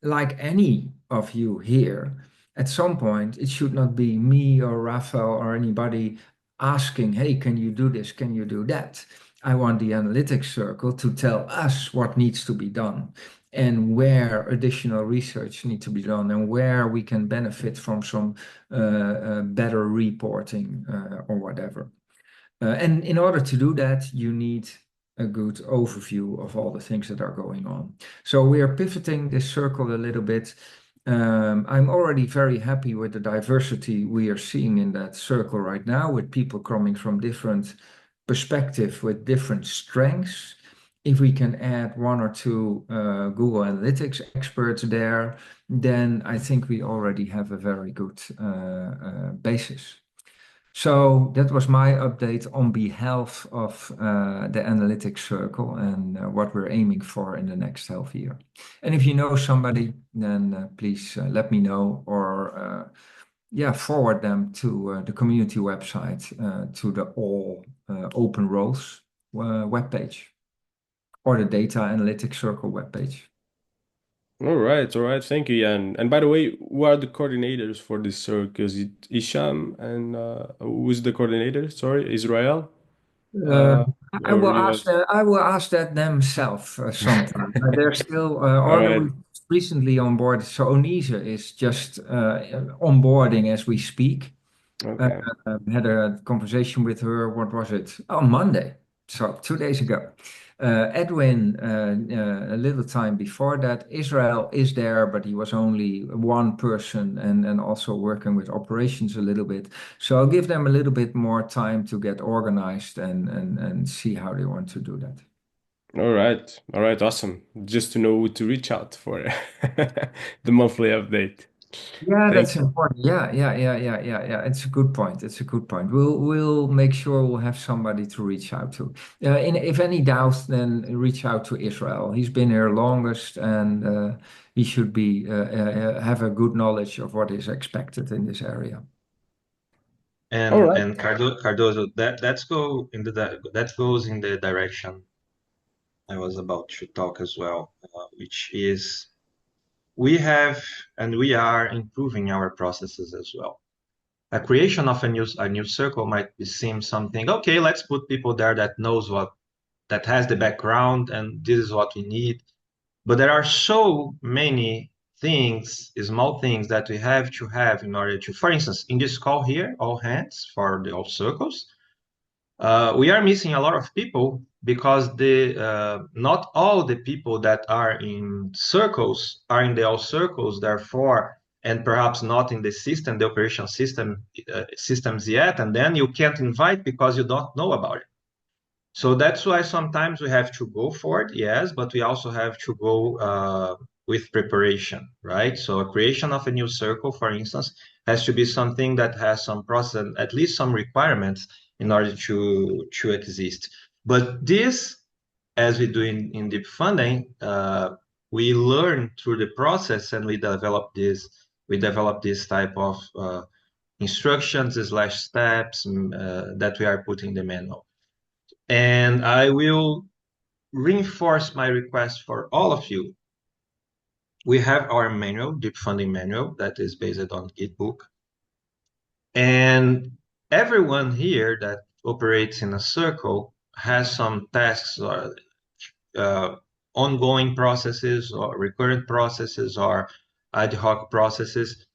like any of you here, at some point, it should not be me or Rafael or anybody asking, hey, can you do this? Can you do that? I want the analytics circle to tell us what needs to be done and where additional research needs to be done and where we can benefit from some better reporting or whatever. And in order to do that, you need a good overview of all the things that are going on. So we are pivoting this circle a little bit. I'm already very happy with the diversity we are seeing in that circle right now, with people coming from different perspectives, with different strengths. If we can add one or two Google Analytics experts there, then I think we already have a very good basis. So that was my update on behalf of the analytics circle and what we're aiming for in the next half year. And if you know somebody, then please let me know or yeah, forward them to the community website to the all open roles webpage or the data analytics circle webpage. All right, all right. Thank you, Jan. And by the way, who are the coordinators for this circle? Is it Isham and who's the coordinator? Sorry, Israel? Uh, I Or will you ask have... that. I will ask that themselves sometime. They're still, All or they right. were recently on board. So Onisa is just onboarding as we speak. Okay. Had a conversation with her. What was it? On Monday, so 2 days ago. Edwin, a little time before that. Israel is there, but he was only one person and also working with operations a little bit. So I'll give them a little bit more time to get organized and see how they want to do that. All right. All right. Awesome. Just to know who to reach out for the monthly update. Yeah, Thank that's important. Yeah. It's a good point. It's a good point. We'll make sure we'll have somebody to reach out to. If any doubts, then reach out to Israel. He's been here longest, and he should be have a good knowledge of what is expected in this area. All And right. and Cardoso, that goes in the direction I was about to talk as well, which is we have and we are improving our processes as well. A creation of a new circle might seem something, okay, let's put people there that has the background and this is what we need. But there are so many things, small things that we have to have in order to, for instance, in this call here, all hands for the all circles, We are missing a lot of people because not all the people that are in circles are in the all circles, therefore, and perhaps not in the system, the operation systems yet, and then you can't invite because you don't know about it. So that's why sometimes we have to go for it, yes, but we also have to go with preparation, right? So a creation of a new circle, for instance, has to be something that has some process, at least some requirements in order to exist. But this, as we do in deep funding, we learn through the process and we develop this type of instructions slash steps that we are putting in the manual. And I will reinforce my request for all of you. We have our manual, deep funding manual, that is based on Gitbook. And everyone here that operates in a circle has some tasks or ongoing processes or recurrent processes or ad hoc processes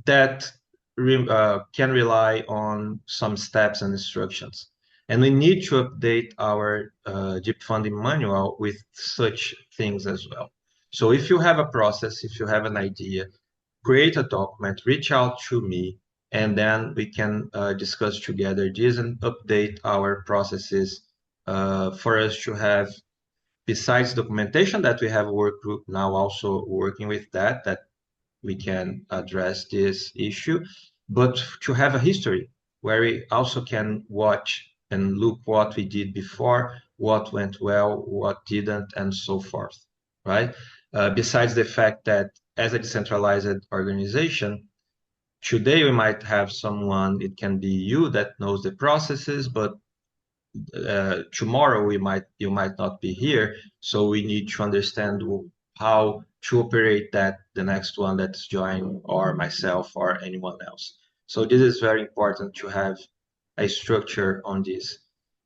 that can rely on some steps and instructions. And we need to update our deep funding manual with such things as well. So if you have a process, if you have an idea, create a document, reach out to me, and then we can discuss together this and update our processes for us to have, besides documentation that we have a work group now also working with that we can address this issue, but to have a history where we also can watch and look what we did before, what went well, what didn't, and so forth, right? Besides the fact that as a decentralized organization, today we might have someone, it can be you that knows the processes, but tomorrow you might not be here, so we need to understand how to operate that the next one that's joined, or myself or anyone else. So this is very important to have a structure on this.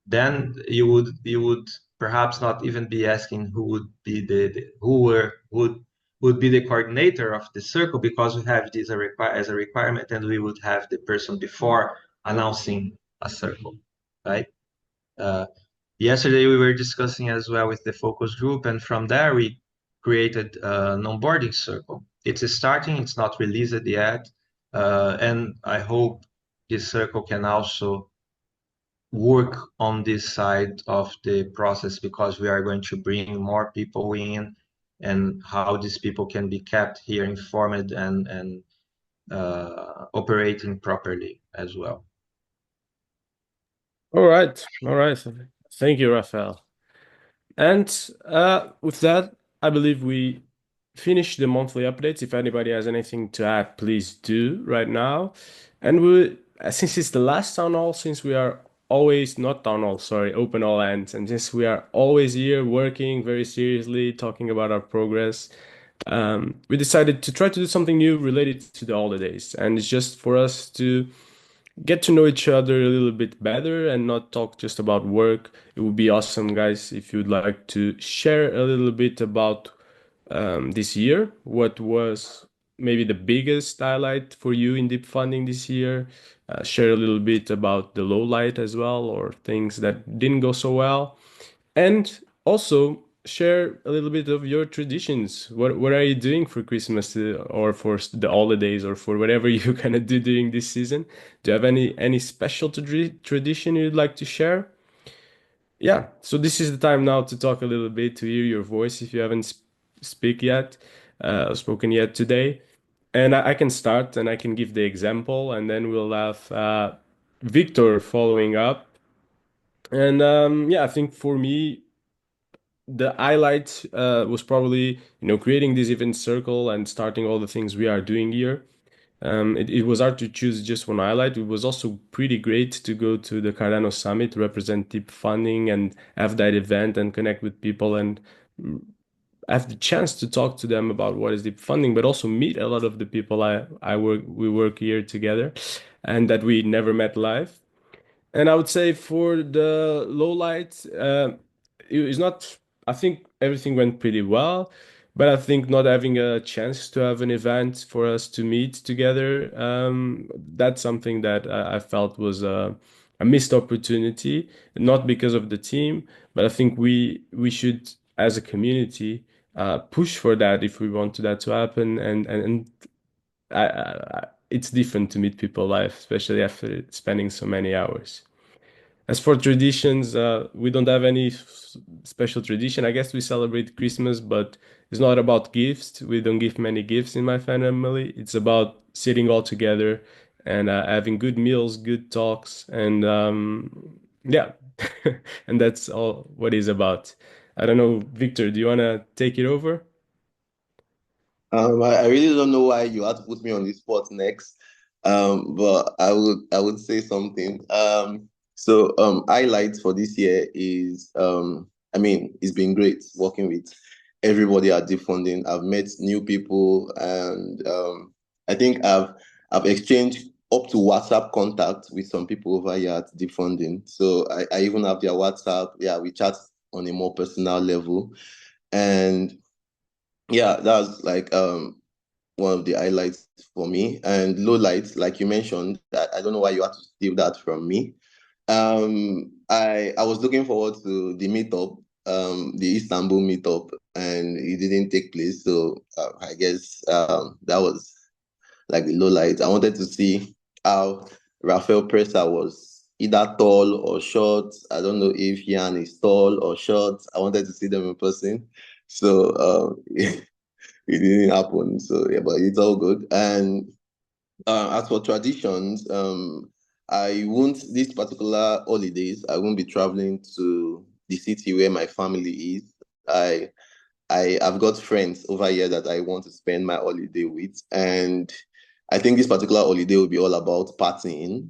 Then you would perhaps not even be asking who would be would be the coordinator of the circle, because we have this as a requirement, and we would have the person before announcing a circle, right? Uh, Yesterday we were discussing as well with the focus group, and from there we created an onboarding circle. It's starting, it's not released yet, and I hope this circle can also work on this side of the process, because we are going to bring more people in, and how these people can be kept here informed and operating properly as well. All right. All right. Thank you, Rafael. And with that, I believe we finished the monthly updates. If anybody has anything to add, please do right now. And since it's the last town hall, since we are always not town hall, sorry, open all ends, and since we are always here working very seriously, talking about our progress, we decided to try to do something new related to the holidays. And it's just for us to get to know each other a little bit better and not talk just about work. It would be awesome, guys, if you'd like to share a little bit about this year. What was maybe the biggest highlight for you in deep funding this year? Share a little bit about the low light as well, or things that didn't go so well. And also share a little bit of your traditions. What are you doing for Christmas or for the holidays or for whatever you're gonna do during this season? Do you have any special tradition you'd like to share? Yeah, so this is the time now to talk a little bit, to hear your voice if you haven't spoken yet today. And I can start and I can give the example, and then we'll have Victor following up. And yeah, I think for me, the highlight was probably, creating this event circle and starting all the things we are doing here. It was hard to choose just one highlight. It was also pretty great to go to the Cardano Summit, represent deep funding, and have that event and connect with people and have the chance to talk to them about what is deep funding, but also meet a lot of the people we work here together, and that we never met live. And I would say for the low light, it's not, I think everything went pretty well, but I think not having a chance to have an event for us to meet together, that's something that I felt was a missed opportunity, not because of the team, but I think we should, as a community, push for that if we want that to happen. And it's different to meet people live, especially after spending so many hours. As for traditions, we don't have any special tradition. I guess we celebrate Christmas, but it's not about gifts. We don't give many gifts in my family. It's about sitting all together and having good meals, good talks, and yeah, and that's all what it's about. I don't know, Victor, do you want to take it over? I really don't know why you had to put me on the spot next. But I would say something. Highlights for this year is I mean, it's been great working with everybody at Defunding. I've met new people, and I think I've exchanged up to WhatsApp contact with some people over here at Defunding. So I even have their WhatsApp. Yeah, we chat on a more personal level. And yeah, that's like one of the highlights for me. And lowlights, like you mentioned, that I don't know why you had to steal that from me. I was looking forward to the meetup, the Istanbul meetup, and it didn't take place. So I guess that was like the lowlight. I wanted to see how Rafael Presa was either tall or short. I don't know if Jan is tall or short. I wanted to see them in person. So it didn't happen. So yeah, but it's all good. And as for traditions, I won't these particular holidays. I won't be traveling to the city where my family is. I I've got friends over here that I want to spend my holiday with, and I think this particular holiday will be all about partying.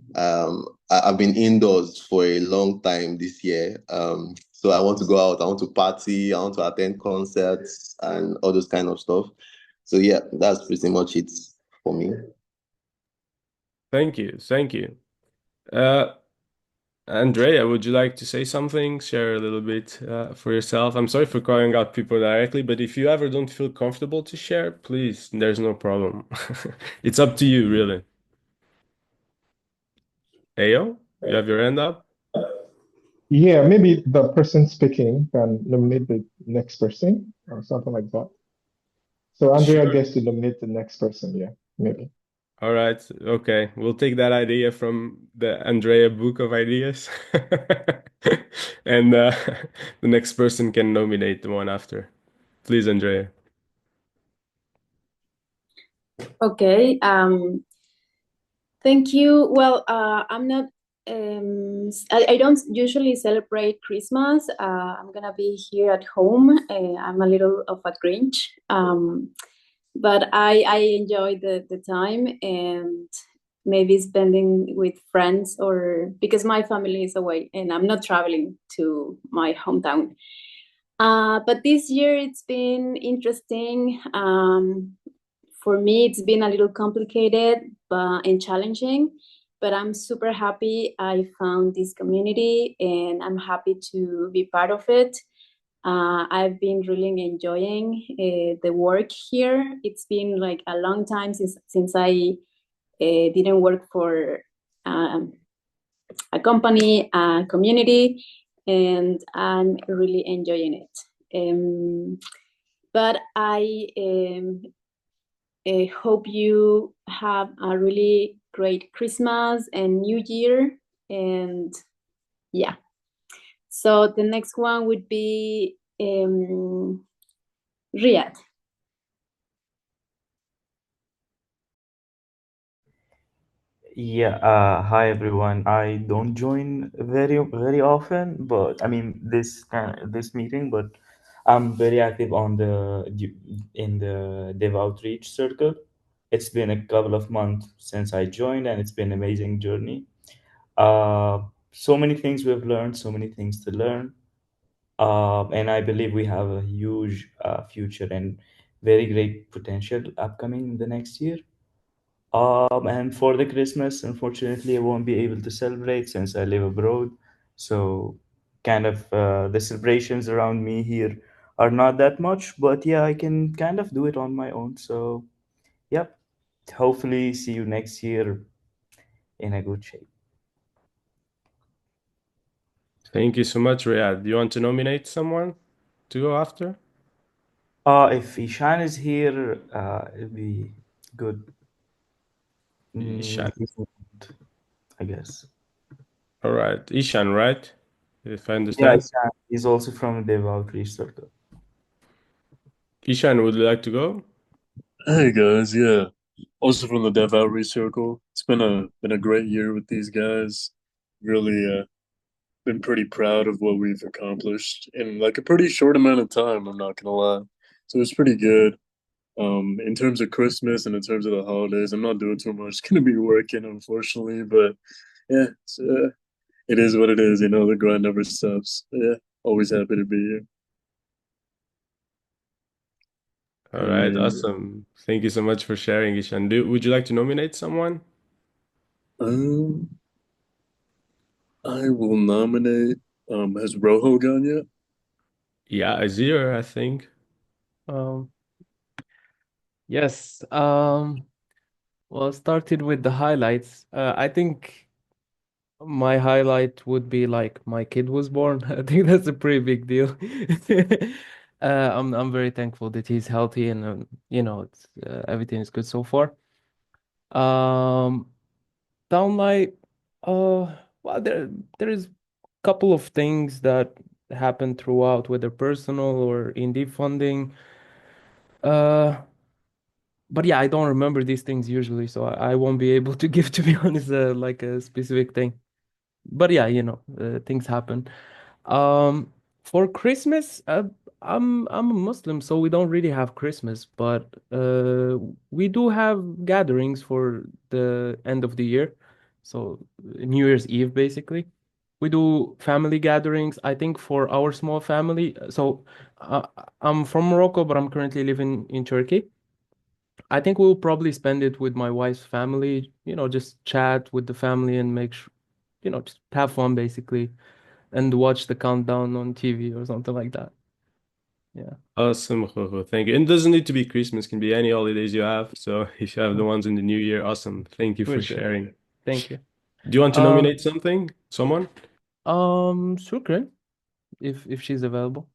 I've been indoors for a long time this year, so I want to go out. I want to party. I want to attend concerts and all those kind of stuff. So yeah, that's pretty much it for me. Thank you. Thank you. Uh, Andrea, would you like to say something? Share a little bit for yourself. I'm sorry for calling out people directly, but if you ever don't feel comfortable to share, please, there's no problem. It's up to you, really. Ayo, you have your hand up? Yeah, maybe the person speaking can nominate the next person or something like that. So Andrea Sure. gets to nominate the next person. Yeah, maybe. All right. Okay. We'll take that idea from the Andrea book of ideas. And the next person can nominate the one after. Please, Andrea. Okay. Thank you. Well, I'm not. I don't usually celebrate Christmas. I'm gonna be here at home. I'm a little of a Grinch. But I enjoy the time and maybe spending with friends or because my family is away and I'm not traveling to my hometown. But this year it's been interesting. For me, it's been a little complicated and challenging, but I'm super happy I found this community and I'm happy to be part of it. I've been really enjoying the work here. It's been like a long time since I didn't work for um, a company, a community, and I'm really enjoying it. But I hope you have a really great Christmas and New Year. And yeah, so the next one would be Riyadh. Yeah, hi everyone. I don't join very often, but I mean this meeting, but I'm very active on in the Dev Outreach circle. It's been a couple of months since I joined, and it's been an amazing journey. So many things we've learned, so many things to learn, and I believe we have a huge future and very great potential upcoming in the next year. And for the Christmas, unfortunately, I won't be able to celebrate since I live abroad. So, kind of the celebrations around me here are not that much, but yeah, I can kind of do it on my own. So, yep, hopefully, see you next year in a good shape. Thank you so much, Riyad. Do you want to nominate someone to go after? If Ishan is here, it'd be good. Ishan. He's not, I guess. All right. Ishan, right? If I Yeah, understand. Ishan. He's also from the Outreach Circle. Ishan, would you like to go? Hey guys, yeah. Also from the Dev Outreach Circle. It's been a great year with these guys. Really been pretty proud of what we've accomplished in like a pretty short amount of time, I'm not gonna lie. So it's pretty good. In terms of Christmas and in terms of the holidays, I'm not doing too much. Gonna be working, unfortunately, but yeah, it is what it is, the grind never stops. Yeah, always happy to be here. All right. And Awesome. Thank you so much for sharing, Ishan. Would you like to nominate someone? um I will nominate has Rojo gone yet? Yeah, Azir, I think. Um, yes. Well, started with the highlights. I think my highlight would be like my kid was born. I think that's a pretty big deal. I'm very thankful that he's healthy and it's everything is good so far. Um, Downlight, well, there is a couple of things that happen throughout, whether personal or indie funding. Uh, but yeah, I don't remember these things usually, so I won't be able to give, to be honest, like a specific thing. But yeah, things happen. Um, for Christmas, I'm a Muslim, so we don't really have Christmas, but we do have gatherings for the end of the year, so New Year's Eve basically. We do family gatherings. I think for our small family, so uh, I'm from Morocco, but I'm currently living in Turkey. I think we'll probably spend it with my wife's family, just chat with the family and make sure, just have fun basically and watch the countdown on TV or something like that. Yeah, Awesome, Jojo. Thank you. And it doesn't need to be Christmas, can be any holidays you have. So if you have the ones in the new year, awesome. Thank you for for sure. sharing. Thank you. Do you want to Um, nominate something? Someone? Shukran, if she's available.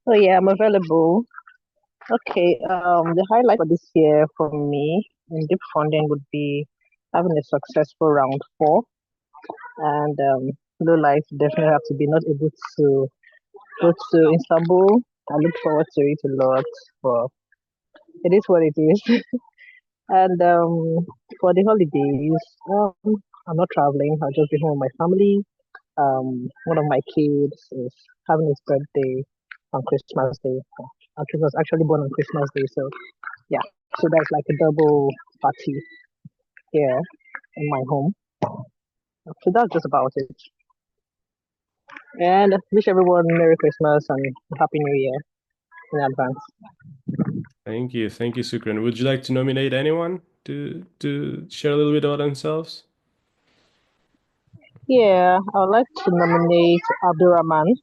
Oh yeah, I'm available. Okay, the highlight for this year for me in deep funding would be having a successful round four, and low life definitely have to be not able to go to Istanbul. I look forward to it a lot, but it is what it is. And for the holidays, I'm not traveling. I'll just be home with my family. One of my kids is having his birthday on Christmas Day. Actually, was actually born on Christmas Day, so yeah. So that's like a double party here in my home. So that's just about it. And wish everyone Merry Christmas and Happy New Year in advance. Thank you. Thank you, Sukran. Would you like to nominate anyone to share a little bit about themselves? Yeah, I would like to nominate Abdurrahman.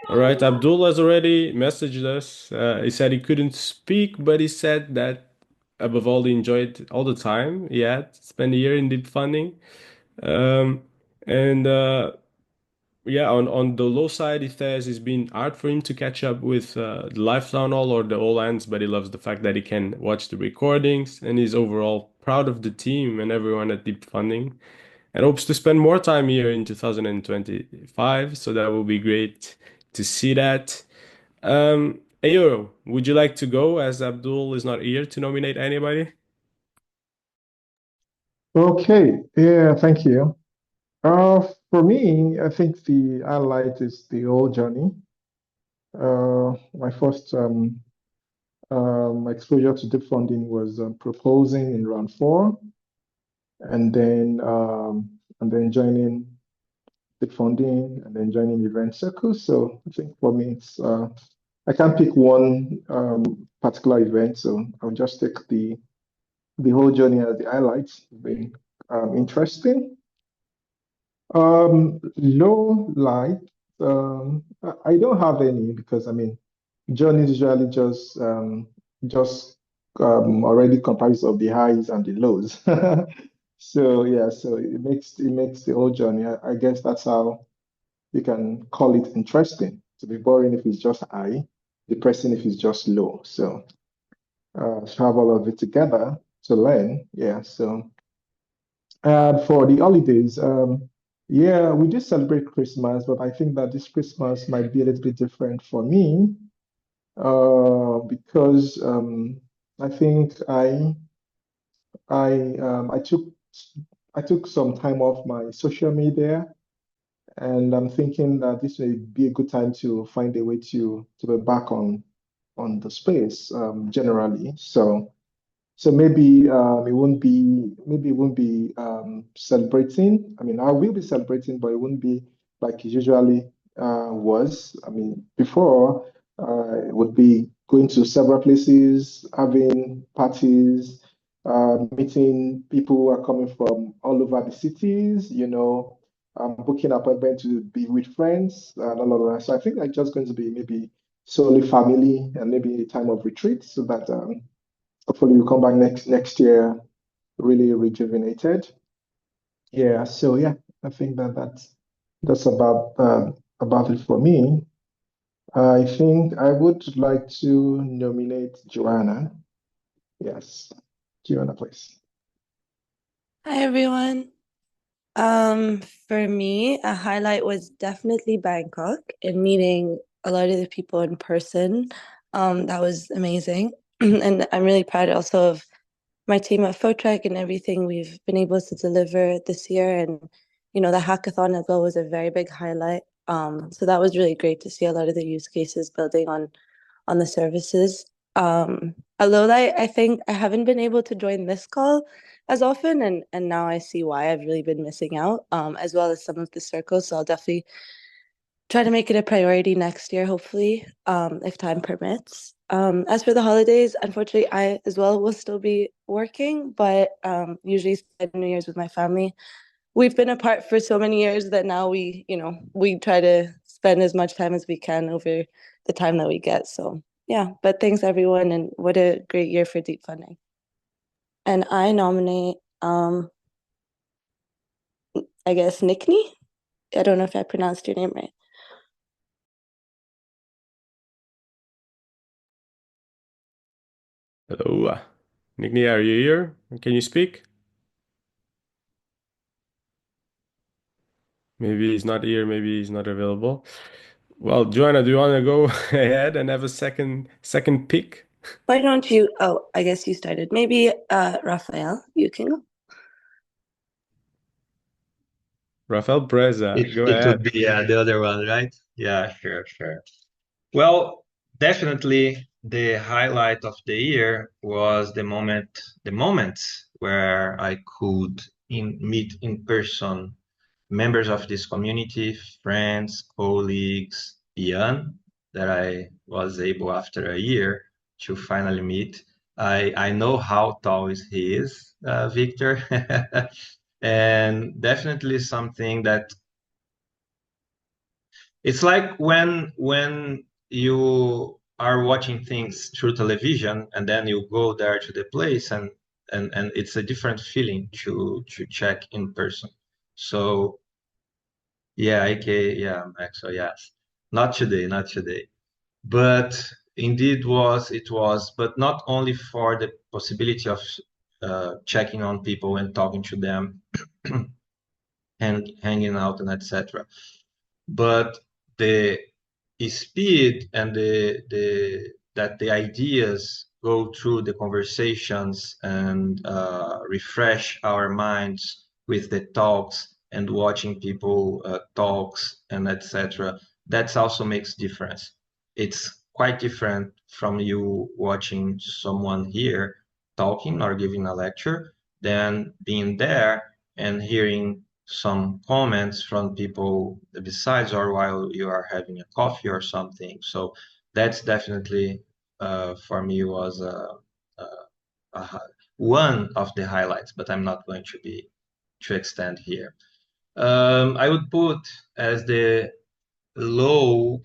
All right. Abdul has already messaged us. He said he couldn't speak, but he said that above all, he enjoyed all the time he had spent a year in deep funding. Um, and yeah, on the low side, he says it's been hard for him to catch up with the live town hall or the all ends, but he loves the fact that he can watch the recordings and he's overall proud of the team and everyone at Deep Funding and hopes to spend more time here in 2025. So that will be great to see that. Ayo, would you like to go as Abdul is not here to nominate anybody? Okay, yeah, thank you. For me, I think the highlight is the whole journey. My first exposure to deep funding was proposing in round four, and then joining deep funding, and then joining event circles. So I think for me, it's I can't pick one particular event, so I'll just take the whole journey as the highlights. It's been interesting. Low light. I don't have any because I mean, journey is usually just already comprised of the highs and the lows. So yeah, so it makes the whole journey. I guess that's how you can call it interesting. To be boring if it's just high, depressing if it's just low. So to have all of it together to learn. Yeah. So for the holidays, yeah, we do celebrate Christmas, but I think that this Christmas might be a little bit different for me because I think I took some time off my social media, and I'm thinking that this may be a good time to find a way to be back on the space generally. So maybe it won't be celebrating. I mean, I will be celebrating, but it won't be like it usually was. I mean, before it would be going to several places, having parties, meeting people who are coming from all over the cities. Booking appointment to be with friends and all of that. So I think that's just going to be maybe solely family and maybe a time of retreat, so that hopefully we come back next year really rejuvenated. Yeah, so yeah, I think that's about it for me. I think I would like to nominate Joanna. Yes, Joanna, please. Hi everyone. For me, a highlight was definitely Bangkok and meeting a lot of the people in person. That was amazing. And I'm really proud also of my team at Fotrek and everything we've been able to deliver this year. And, the hackathon as well was a very big highlight. So that was really great to see a lot of the use cases building on the services. Although I think I haven't been able to join this call as often, and now I see why I've really been missing out, as well as some of the circles. So I'll definitely try to make it a priority next year, hopefully, if time permits. As for the holidays, unfortunately, I as well will still be working, but usually spend New Year's with my family. We've been apart for so many years that now we try to spend as much time as we can over the time that we get. So yeah, but thanks everyone, and what a great year for deep funding. And I nominate, I guess, Nickney. I don't know if I pronounced your name right. Hello, Nickney, are you here? Can you speak? Maybe he's not here, maybe he's not available. Well, Joanna, do you want to go ahead and have a second pick? Why don't you? Oh, I guess you started. Maybe Raphael, you can go. Rafael Breza, go It would ahead. be the other one, right? Yeah, sure, sure. Well, definitely the highlight of the year was the moments where I could meet in person members of this community, friends, colleagues, Ian, that I was able after a year to finally meet. I know how tall he is, Victor, and definitely something that it's like when you are watching things through television and then you go there to the place and it's a different feeling to check in person. So yeah, okay, yeah, Max, so yes. Not today, not today. But indeed it was, but not only for the possibility of checking on people and talking to them and hanging out and etc. But the speed and the ideas go through the conversations and refresh our minds with the talks and watching people talks and etc. That's also makes difference. It's quite different from you watching someone here talking or giving a lecture than being there and hearing some comments from people besides or while you are having a coffee or something. So that's definitely for me was one of the highlights, but I'm not going to extend here. I would put as the low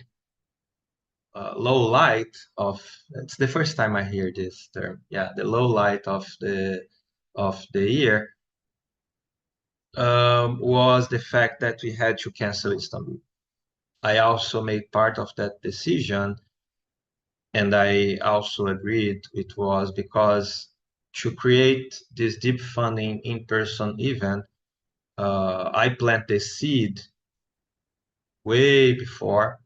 low light of it's the first time I hear this term. Yeah, the low light of the year was the fact that we had to cancel Istanbul. I also made part of that decision, and I also agreed it was because to create this deep funding in-person event, I planted the seed way before,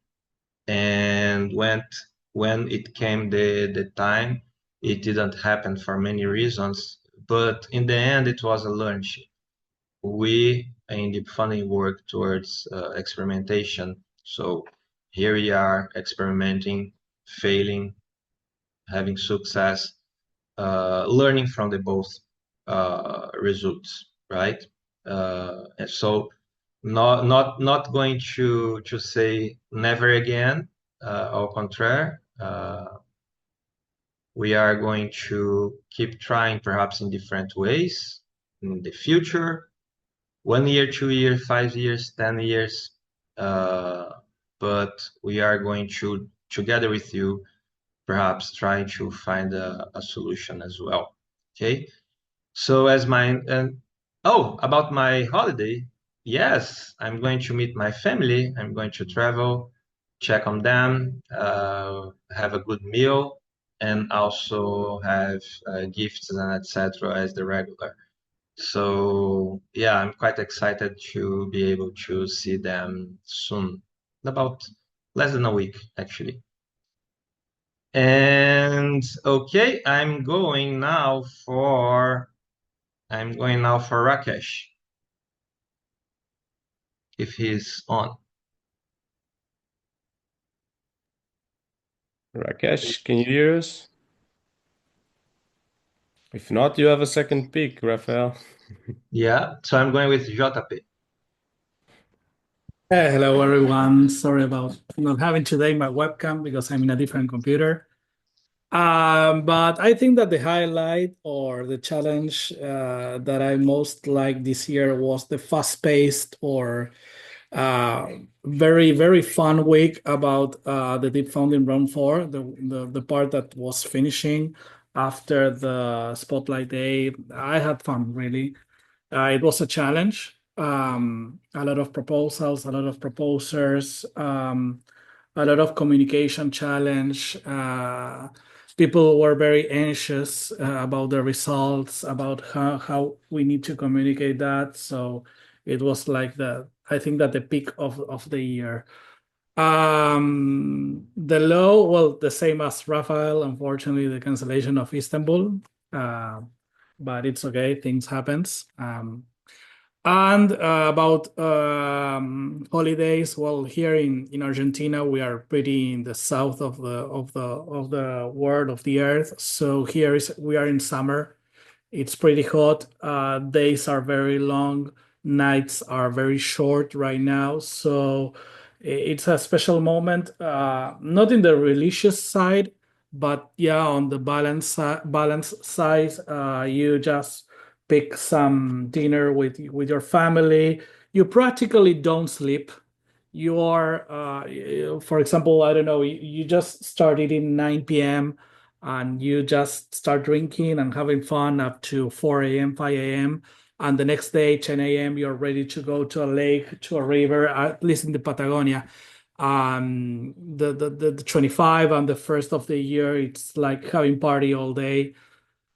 and when it came the time, it didn't happen for many reasons. But in the end, it was a lunch. We in deep funding work towards experimentation. So here we are experimenting, failing, having success, learning from the both results, right? And so not going to say never again, au contraire. We are going to keep trying, perhaps in different ways in the future, 1 year, 2 years, 5 years, 10 years. But we are going to, together with you, perhaps try to find a solution as well. Okay. So as my about my holiday, yes, I'm going to meet my family. I'm going to travel, check on them, have a good meal, and also have gifts and etc. as the regular. So yeah, I'm quite excited to be able to see them soon, about less than a week actually. And okay, I'm going now for Rakesh, if he's on. Rakesh, can you hear us? If not, you have a second pick, Raphael. Yeah, so I'm going with JP. Hey, hello everyone. Sorry about not having today my webcam because I'm in a different computer. But I think that the highlight or the challenge that I most liked this year was the fast-paced or uh, very, very fun week about the Deep Founding Round 4, the part that was finishing after the Spotlight Day. I had fun, really. It was a challenge. A lot of proposals, a lot of proposers, a lot of communication challenge. People were very anxious about the results, about how we need to communicate that. So it was like I think that the peak of the year. The low, well, the same as Rafael, unfortunately, the cancellation of Istanbul. Uh, but it's okay, things happens. And about holidays, well, here in Argentina, we are pretty in the south of the world of the earth. So we are in summer. It's pretty hot. Days are very long. Nights are very short right now. So it's a special moment, not in the religious side, but yeah, on the balance side, you just pick some dinner with your family. You practically don't sleep. You are, for example, I don't know, you just start eating 9 p.m. and you just start drinking and having fun up to 4 a.m., 5 a.m. And the next day, 10 a.m., you're ready to go to a lake, to a river, at least in the Patagonia. The 25 and the first of the year, it's like having party all day.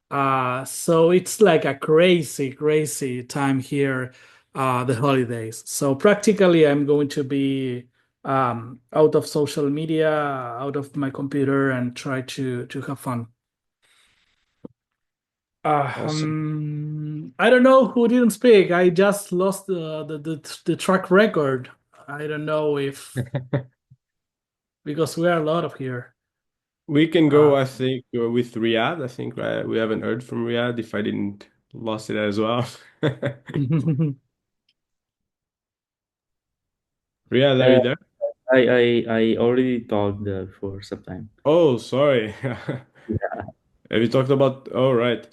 So it's like a crazy, crazy time here, the holidays. So practically, I'm going to be out of social media, out of my computer, and try to have fun. Awesome. I don't know who didn't speak. I just lost the track record. I don't know if because we are a lot of here. We can Uh, go, I think, with Riyadh. I think we haven't heard from Riyadh if I didn't lost it as well. Riyadh, are Uh, you there? I already talked there for some time. Oh, sorry. Yeah. Have you talked about? Oh, right.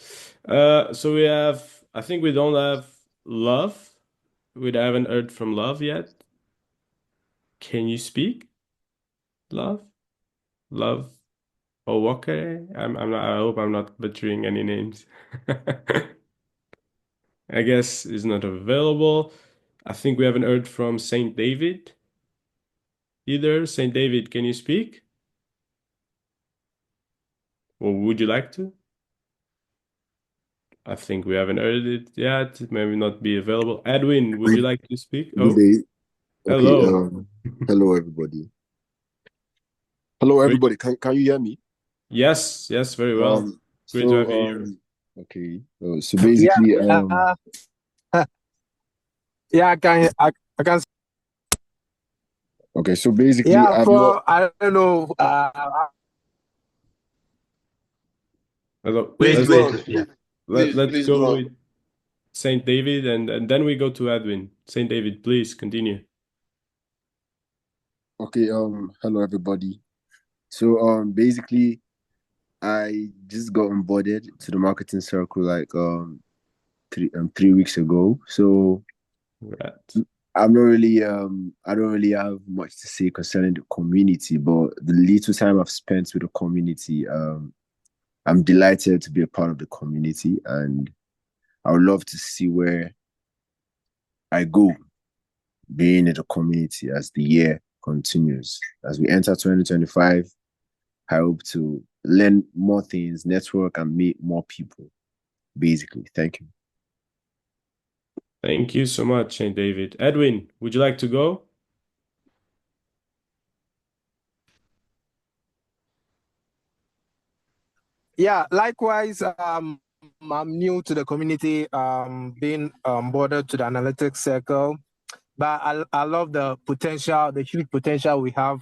So we have, I think we don't have love. We haven't heard from love yet. Can you speak? Love? Love? Oh, okay. I'm not, I hope I'm not butchering any names. I guess is not available. I think we haven't heard from Saint David either. Saint David, can you speak? Or would you like to? I think we haven't heard it yet. Maybe not be available. Edwin, would you Good, like to speak? good Oh, day. Okay, hello. hello everybody. Hello Great. everybody. Can you hear me? Yes, yes, very well. Um, Great to so have you here. okay. So Yeah, basically, yeah, I can. okay. So basically, Yeah, I'm not. for I don't know. Hello. Please Wait, Let's go wait. on. Yeah. let's Please go go on. with Saint David and then we go to Edwin. Saint David, please continue. Okay. Hello everybody. So basically, I just got onboarded to the marketing circle like 3 weeks ago. So Right. I'm not really I don't really have much to say concerning the community, but the little time I've spent with the community, I'm delighted to be a part of the community, and I would love to see where I go being in the community as the year continues. As we enter 2025, I hope to learn more things, network, and meet more people, basically. Thank you. Thank you so much, Saint David. Edwin, would you like to go? Yeah, likewise. I'm new to the community. Being boarded to the analytics circle, but I love the potential, the huge potential we have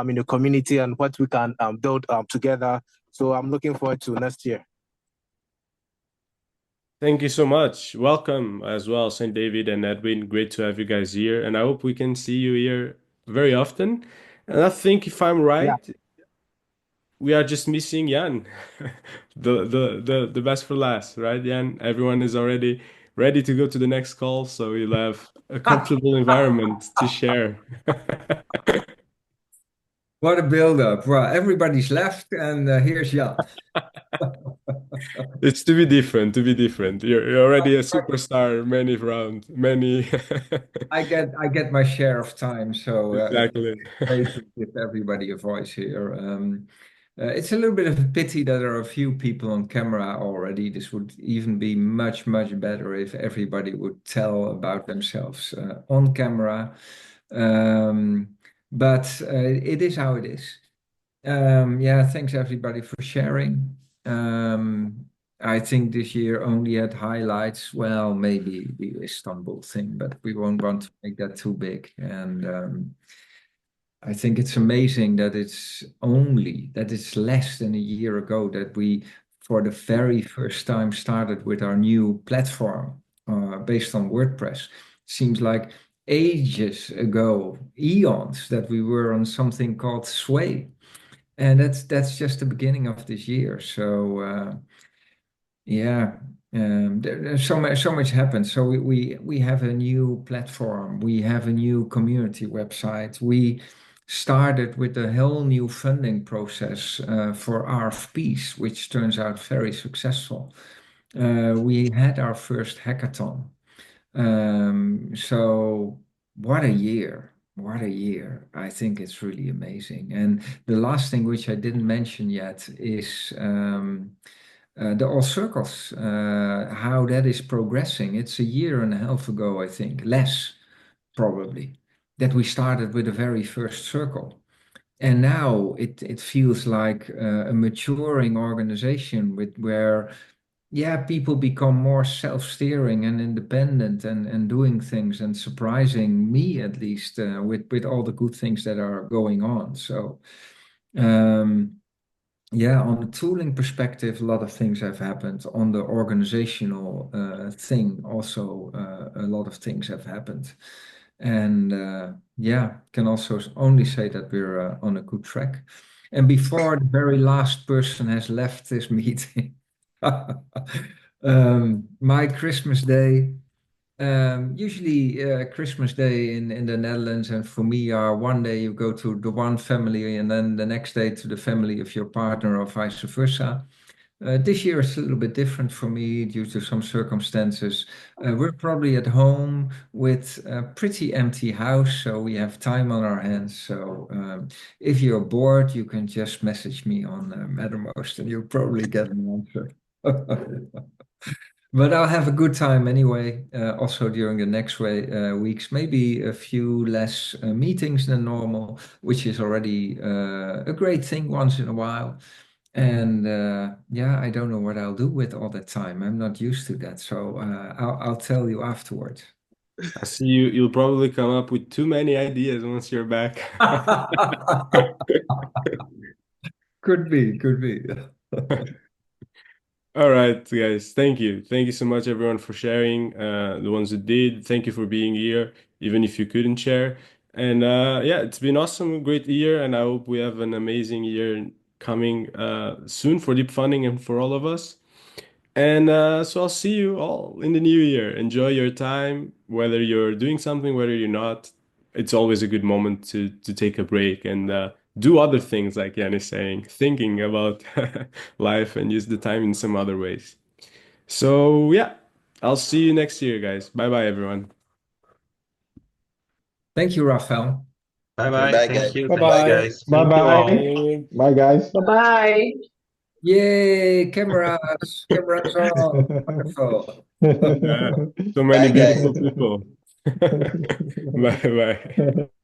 in the community and what we can build together. So I'm looking forward to next year. Thank you so much. Welcome as well, Saint David and Edwin. Great to have you guys here, and I hope we can see you here very often. And I think if I'm Yeah. right, we are just missing Jan. The best for last, right, Jan? Everyone is already ready to go to the next call, so we'll have a comfortable environment to share. What a build-up. Well, everybody's left, and here's Jan. It's to be different, to be different. You're already a superstar many rounds, many. I get my share of time, so Exactly. it's great to give everybody a voice here. It's a little bit of a pity that there are a few people on camera already. This would even be much, much better if everybody would tell about themselves on camera. But it is how it is. Yeah, thanks everybody for sharing. I think this year only had highlights. Well, maybe the Istanbul thing, but we won't want to make that too big. And I think it's amazing that it's less than a year ago that we, for the very first time, started with our new platform based on WordPress. Seems like ages ago, eons, that we were on something called Sway. And that's just the beginning of this year. So yeah, there's so much happened. So we have a new platform. We have a new community website. We started with a whole new funding process for RFPs, which turns out very successful. We had our first hackathon. So what a year. What a year. I think it's really amazing. And the last thing which I didn't mention yet is the All Circles, how that is progressing. It's a year and a half ago, I think, less probably, that we started with the very first circle. And now it feels like a maturing organization where yeah, people become more self-steering and independent and doing things and surprising me at least with all the good things that are going on. So yeah, on the tooling perspective, a lot of things have happened. On the organizational thing, also a lot of things have happened. And yeah, can also only say that we're on a good track. And before the very last person has left this meeting, my Christmas day, usually Christmas Day in the Netherlands, and for me, one day you go to the one family, and then the next day to the family of your partner, or vice versa. This year is a little bit different for me due to some circumstances. We're probably at home with a pretty empty house, so we have time on our hands. So if you're bored, you can just message me on Mattermost and you'll probably get an answer. But I'll have a good time anyway, also during the next weeks, maybe a few less meetings than normal, which is already a great thing once in a while. And yeah, I don't know what I'll do with all that time. I'm not used to that. So I'll tell you afterwards. I see you'll probably come up with too many ideas once you're back. Could be, could be. All right, guys. Thank you. Thank you so much, everyone, for sharing. The ones who did, thank you for being here, even if you couldn't share. And yeah, it's been awesome, a great year, and I hope we have an amazing year coming soon for Deep Funding and for all of us. And so I'll see you all in the new year. Enjoy your time, whether you're doing something, whether you're not. It's always a good moment to take a break and do other things, like Jan is saying, thinking about life and use the time in some other ways. So yeah, I'll see you next year, guys. Bye bye, everyone. Thank you, Raphael. Bye bye. Bye, Thank guys. you. Bye Thanks, bye. guys. Bye Thank you all. bye. Bye, guys. Bye bye. Yay, cameras, cameras on. Wonderful. Yeah, so many Bye, beautiful guys. people. Bye bye.